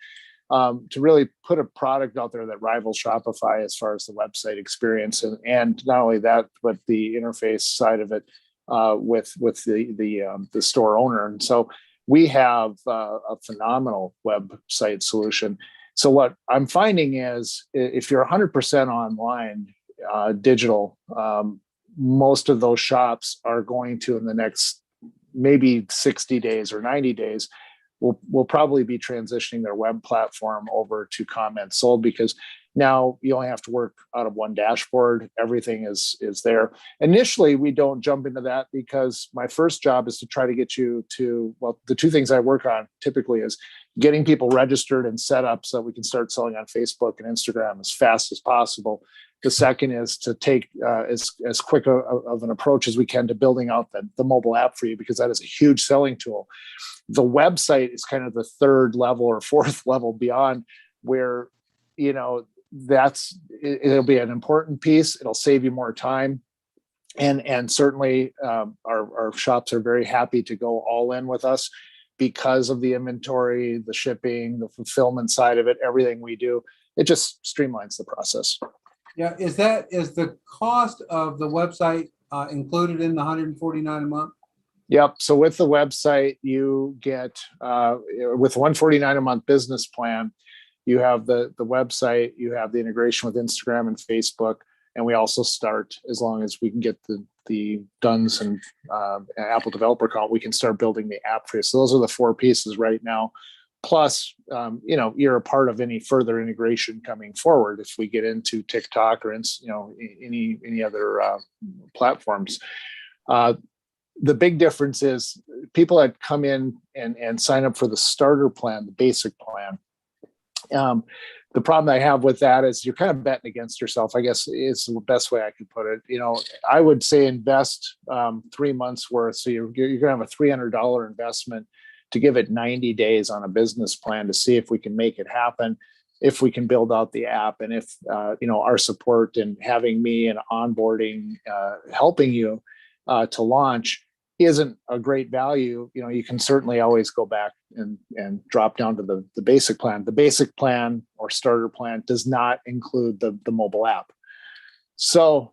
to really put a product out there that rivals Shopify as far as the website experience, and not only that, but the interface side of it with the store owner. And so we have a phenomenal website solution. So what I'm finding is if you're 100% online, digital, most of those shops are going to, in the next maybe 60 days or 90 days, will probably be transitioning their web platform over to Comment Sold, because now you only have to work out of one dashboard. Everything is there. Initially, we don't jump into that because my first job is to try to get you to, well, the two things I work on typically is getting people registered and set up so that we can start selling on Facebook and Instagram as fast as possible. The second is to take as quick of an approach as we can to building out the mobile app for you, because that is a huge selling tool. The website is kind of the third level or fourth level beyond, where, you know, it'll be an important piece. It'll save you more time. And certainly our shops are very happy to go all in with us because of the inventory, the shipping, the fulfillment side of it, everything we do. It just streamlines the process. Yeah, is the cost of the website included in the 149 a month? Yep. So with the website, you get with $149 a month business plan, you have the website, you have the integration with Instagram and Facebook, and we also start, as long as we can get the DUNS and Apple developer account, we can start building the app for you. So those are the four pieces right now. Plus, you're a part of any further integration coming forward if we get into TikTok or any other platforms. The big difference is people that come in and sign up for the starter plan, the basic plan. The problem I have with that is you're kind of betting against yourself, I guess is the best way I could put it. I would say invest 3 months worth. So you're going to have a $300 investment to give it 90 days on a business plan to see if we can make it happen, if we can build out the app, and if our support and having me and onboarding, helping you to launch isn't a great value. You can certainly always go back and drop down to the basic plan. The basic plan or starter plan does not include the mobile app. So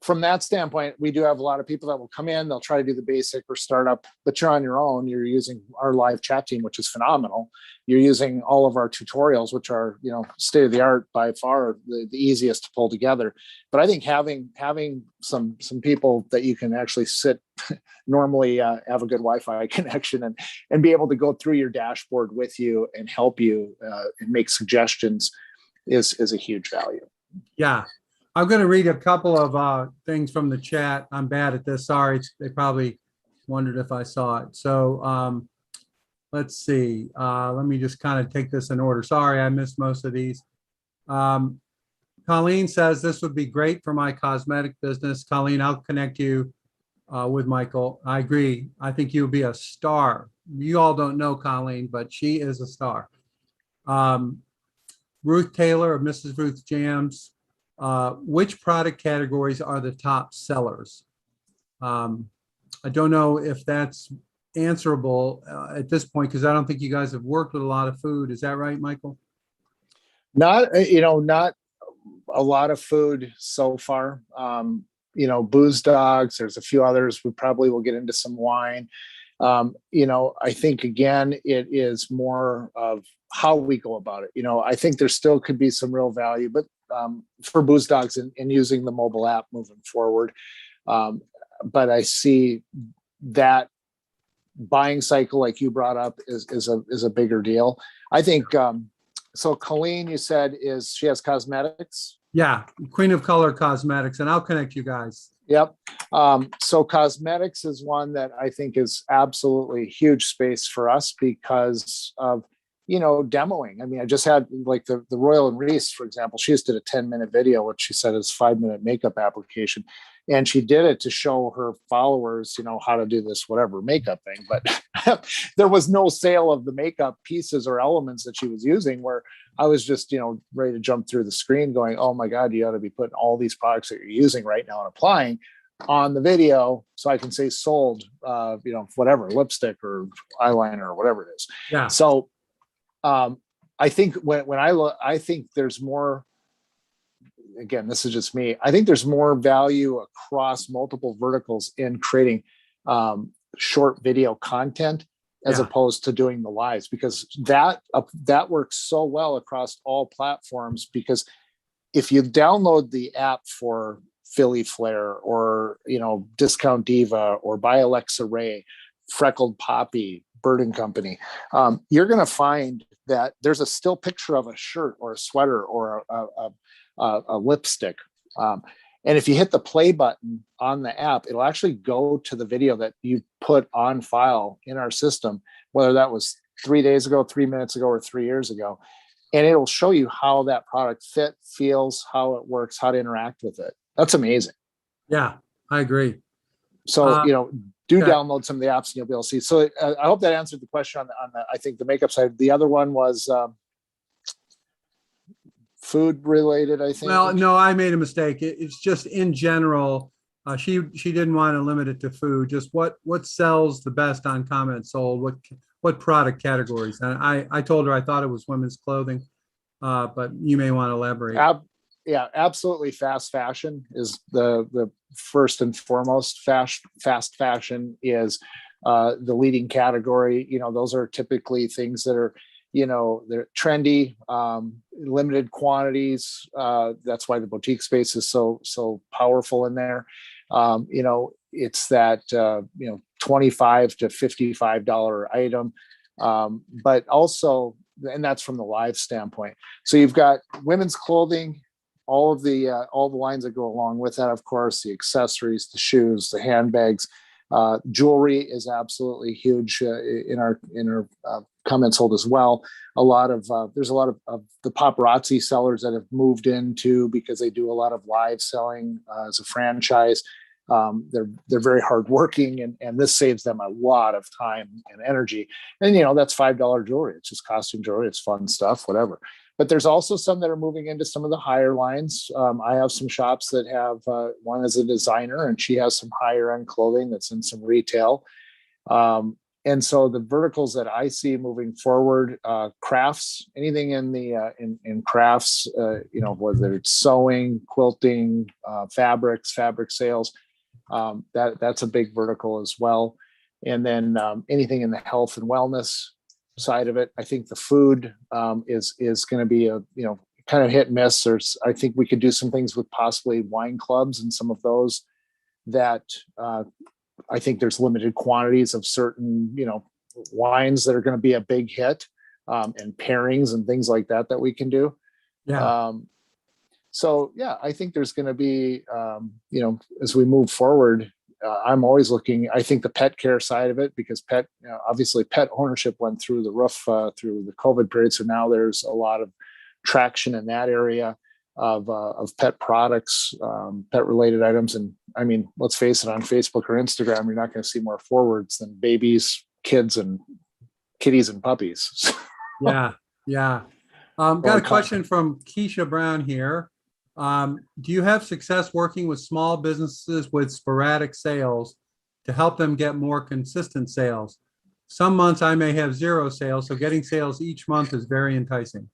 from that standpoint, we do have a lot of people that will come in, they'll try to do the basic or startup, but you're on your own. You're using our live chat team, which is phenomenal. You're using all of our tutorials, which are, state of the art, by far the easiest to pull together. But I think having some people that you can actually sit normally, have a good Wi-Fi connection and be able to go through your dashboard with you and help you and make suggestions is a huge value. Yeah. I'm going to read a couple of things from the chat. I'm bad at this. Sorry. They probably wondered if I saw it. So let's see. Let me just kind of take this in order. Sorry, I missed most of these. Colleen says this would be great for my cosmetic business. Colleen, I'll connect you with Michael. I agree. I think you'll be a star. You all don't know Colleen, but she is a star. Ruth Taylor of Mrs. Ruth's Jams. Which product categories are the top sellers? I don't know if that's answerable at this point, because I don't think you guys have worked with a lot of food. Is that right, Michael? Not a lot of food so far. Booze Dogs, there's a few others. We probably will get into some wine. I think, again, it is more of how we go about it. I think there still could be some real value, but for Booze Dogs and using the mobile app moving forward. But I see that buying cycle, like you brought up, is a bigger deal. I think, so Colleen, you said she has cosmetics? Yeah, Queen of Color Cosmetics, and I'll connect you guys. Yep. So cosmetics is one that I think is absolutely huge space for us because of, demoing. I mean, I just had like the Royal and Reese, for example, she just did a 10-minute video, which she said is 5-minute makeup application. And she did it to show her followers, how to do this, whatever makeup thing. But there was no sale of the makeup pieces or elements that she was using, where I was just, ready to jump through the screen going, oh my God, you ought to be putting all these products that you're using right now and applying on the video. So I can say sold, whatever, lipstick or eyeliner or whatever it is. Yeah. So I think when I look, I think there's more, again, this is just me. I think there's more value across multiple verticals in creating short video content as opposed to doing the lives, because that works so well across all platforms. Because if you download the app for Philly Flare or, Discount Diva or Buy Alexa Ray, Freckled Poppy, Bird and Company, you're going to find that there's a still picture of a shirt or a sweater or a lipstick. And if you hit the play button on the app, it'll actually go to the video that you put on file in our system, whether that was 3 days ago, 3 minutes ago, or 3 years ago. And it'll show you how that product feels, how it works, how to interact with it. That's amazing. Yeah, I agree. So, do okay. download some of the apps and you'll be able to see. So I hope that answered the question on the, I think the makeup side. The other one was food related, I think. Well, no, I made a mistake. It's just in general. She didn't want to limit it to food. Just what sells the best on Comments Sold? What product categories? And I told her I thought it was women's clothing, but you may want to elaborate. Yeah, absolutely. Fast fashion is the first and foremost. Fast fashion is the leading category. Those are typically things that are, they're trendy, limited quantities. That's why the boutique space is so powerful in there. It's that, $25 to $55 item. But also, and that's from the live standpoint. So you've got women's clothing, all the lines that go along with that, of course, the accessories, the shoes, the handbags, jewelry is absolutely huge in our Comments Sold as well. There's a lot of the paparazzi sellers that have moved into, because they do a lot of live selling as a franchise. They're very hardworking, and this saves them a lot of time and energy. And that's $5 jewelry. It's just costume jewelry. It's fun stuff, whatever. But there's also some that are moving into some of the higher lines. I have some shops that have one is a designer, and she has some higher end clothing that's in some retail. And so the verticals that I see moving forward, crafts, anything in the in crafts, whether it's sewing, quilting, fabric sales, that's a big vertical as well. And then anything in the health and wellness side of it. I think the food is going to be a kind of hit and miss. I think we could do some things with possibly wine clubs and some of those that I think there's limited quantities of certain wines that are going to be a big hit, and pairings and things like that we can do. Yeah. So yeah, I think there's going to be as we move forward. I'm always looking. I think the pet care side of it, because obviously pet ownership went through the roof through the COVID period. So now there's a lot of traction in that area of pet products, pet related items. And I mean, let's face it, on Facebook or Instagram, you're not going to see more forwards than babies, kids, and kitties and puppies. Yeah. Got a question from Keisha Brown here. Do you have success working with small businesses with sporadic sales to help them get more consistent sales? Some months I may have 0 sales, so getting sales each month is very enticing.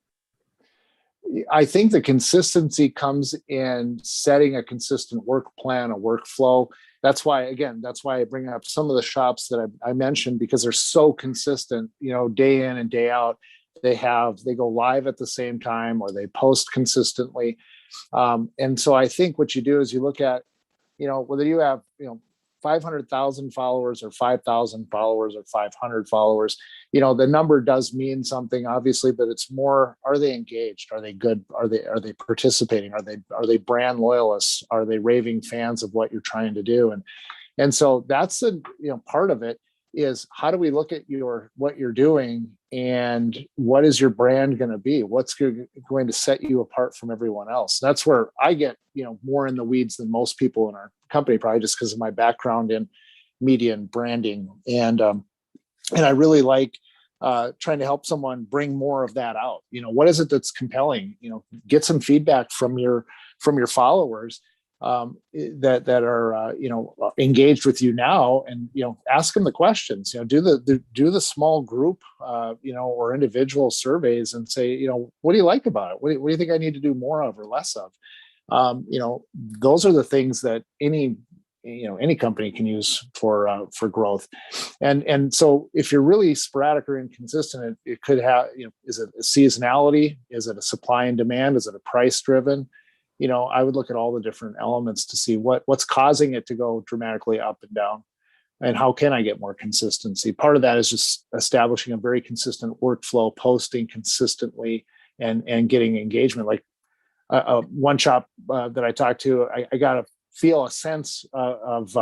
I think the consistency comes in setting a consistent work plan, a workflow. That's why I bring up some of the shops that I mentioned, because they're so consistent, day in and day out. They go live at the same time, or they post consistently. And so I think what you do is you look at, whether you have, 500,000 followers or 5,000 followers or 500 followers, the number does mean something, obviously, but it's more, are they engaged? Are they good? Are they participating? Are they brand loyalists? Are they raving fans of what you're trying to do? And so that's part of it is, how do we look at what you're doing, and what is your brand going to be? What's going to set you apart from everyone else? That's where I get, more in the weeds than most people in our company, probably just because of my background in media and branding. And I really like trying to help someone bring more of that out. What is it that's compelling? Get some feedback from your followers that are engaged with you now, and ask them the questions. Do the small group or individual surveys, and say, what do you like about it? What do you think I need to do more of or less of? Those are the things that any company can use for growth. And so if you're really sporadic or inconsistent, it could have, is it a seasonality? Is it a supply and demand? Is it a price driven? I would look at all the different elements to see what's causing it to go dramatically up and down, and how can I get more consistency. Part of that is just establishing a very consistent workflow, posting consistently, and getting engagement. Like one shop that I talked to, I got to feel a sense of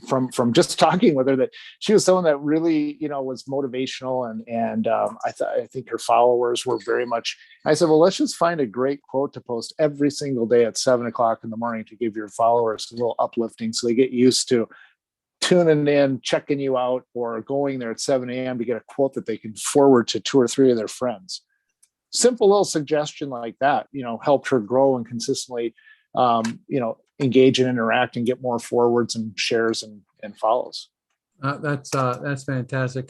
from just talking with her that she was someone that really, was motivational, and I think her followers were very much. I said, well, let's just find a great quote to post every single day at 7:00 in the morning to give your followers a little uplifting, so they get used to tuning in, checking you out, or going there at 7 a.m. to get a quote that they can forward to 2 or 3 of their friends. Simple little suggestion like that, helped her grow and consistently, engage and interact and get more forwards and shares and follows. That's fantastic.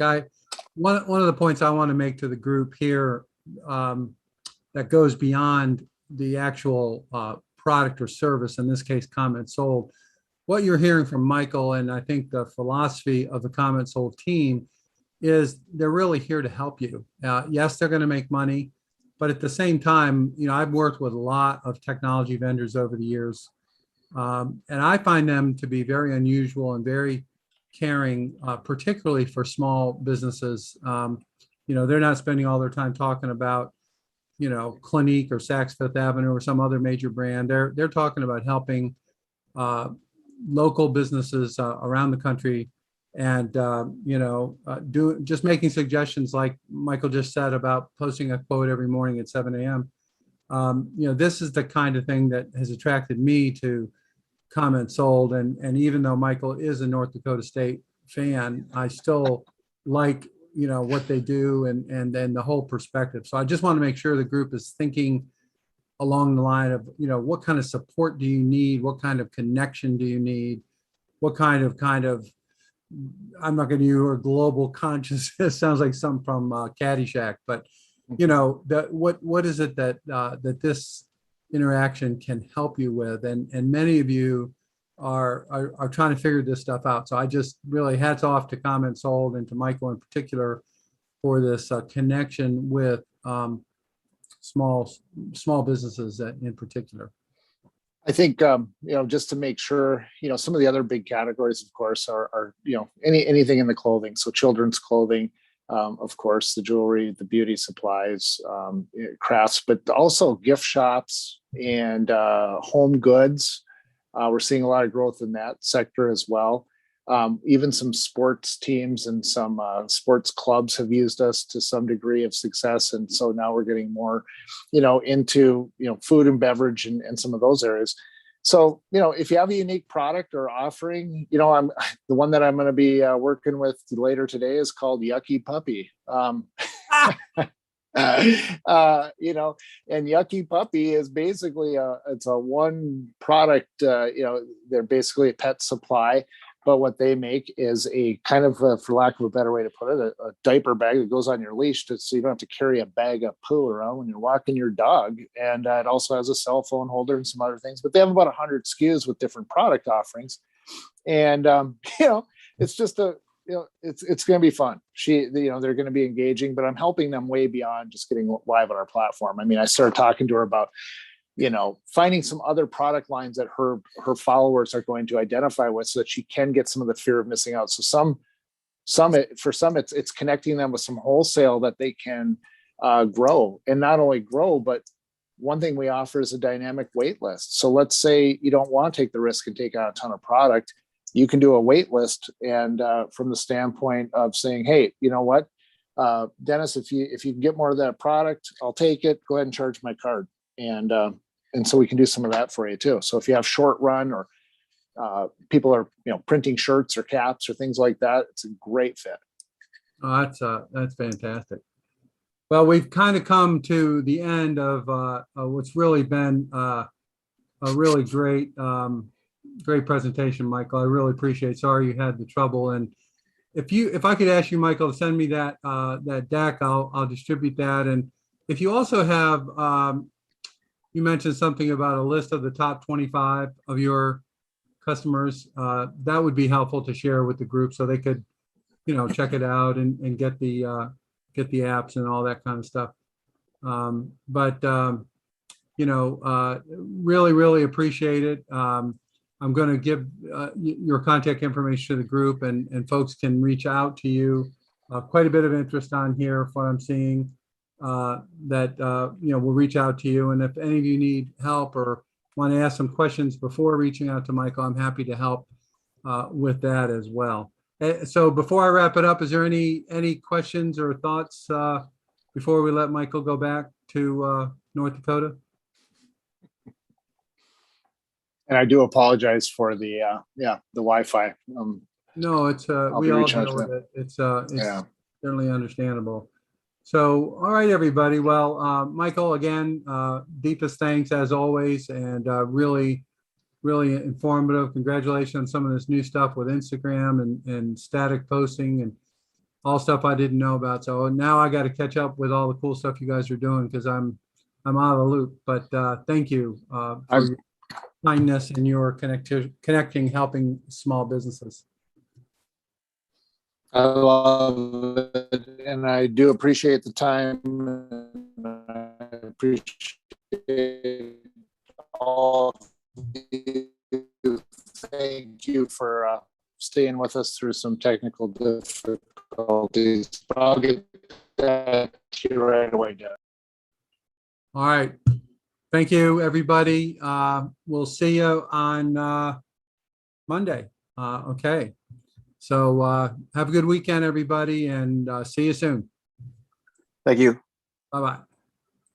One of the points I want to make to the group here, that goes beyond the actual product or service, in this case, Comment Sold. What you're hearing from Michael, and I think the philosophy of the Comment Sold team, is they're really here to help you. Yes, they're going to make money, but at the same time, I've worked with a lot of technology vendors over the years, and I find them to be very unusual and very caring, particularly for small businesses. They're not spending all their time talking about, Clinique or Saks Fifth Avenue or some other major brand. They're talking about helping local businesses around the country, and just making suggestions like Michael just said about posting a quote every morning at 7 a.m. This is the kind of thing that has attracted me to Comment Sold, and even though Michael is a North Dakota State fan, I still like what they do and then the whole perspective. So I just want to make sure the group is thinking along the line of, what kind of support do you need? What kind of connection do you need? What kind of, I'm not going to use a global consciousness, sounds like some from Caddyshack, but what is it that this interaction can help you with? And many of you are trying to figure this stuff out. So I just really hats off to Comment Sold and to Michael in particular for this connection with small businesses in particular. I think, just to make sure, some of the other big categories, of course, are anything in the clothing. So children's clothing, of course, the jewelry, the beauty supplies, crafts, but also gift shops and home goods. We're seeing a lot of growth in that sector as well. Even some sports teams and some sports clubs have used us to some degree of success. And so now we're getting more, into, food and beverage and some of those areas. So, if you have a unique product or offering, the one that I'm going to be working with later today is called Yucky Puppy. And Yucky Puppy is basically it's a one product, they're basically a pet supply. But what they make is a kind of, for lack of a better way to put it, a diaper bag that goes on your leash so you don't have to carry a bag of poo around when you're walking your dog. And it also has a cell phone holder and some other things. But they have about 100 SKUs with different product offerings. And, it's just it's going to be fun. They're going to be engaging, but I'm helping them way beyond just getting live on our platform. I mean, I started talking to her about, finding some other product lines that her followers are going to identify with so that she can get some of the fear of missing out. So for some, it's connecting them with some wholesale that they can grow, and not only grow, but one thing we offer is a dynamic wait list. So let's say you don't want to take the risk and take out a ton of product. You can do a wait list, and from the standpoint of saying, hey, you know what, Dennis, if you can get more of that product, I'll take it. Go ahead and charge my card. And so we can do some of that for you too. So if you have short run or people are, printing shirts or caps or things like that, it's a great fit. Oh, that's fantastic. Well, we've kind of come to the end of what's really been a really great presentation, Michael. I really appreciate it. Sorry you had the trouble. And if I could ask you, Michael, to send me that deck, I'll distribute that. And if you also have, you mentioned something about a list of the top 25 of your customers. That would be helpful to share with the group so they could, check it out and get the apps and all that kind of stuff. really, really appreciate it. I'm going to give your contact information to the group, and folks can reach out to you. Quite a bit of interest on here, from what I'm seeing, that we'll reach out to you. And if any of you need help or want to ask some questions before reaching out to Michael, I'm happy to help with that as well. So before I wrap it up, is there any questions or thoughts before we let Michael go back to North Dakota? And I do apologize for the Wi-Fi. No, it's I'll we be all reaching out deal to with it. It's Yeah. certainly understandable. So, all right, everybody. Well, Michael, again, deepest thanks as always, and really, really informative. Congratulations on some of this new stuff with Instagram and static posting and all stuff I didn't know about. So now I got to catch up with all the cool stuff you guys are doing, because I'm out of the loop. But thank you for your kindness and your connecting, helping small businesses. I love it, and I do appreciate the time. And I appreciate all of you. Thank you for staying with us through some technical difficulties. But I'll get that to you right away, Doug. All right. Thank you, everybody. We'll see you on Monday. Okay. So have a good weekend, everybody, and see you soon. Thank you. Bye-bye.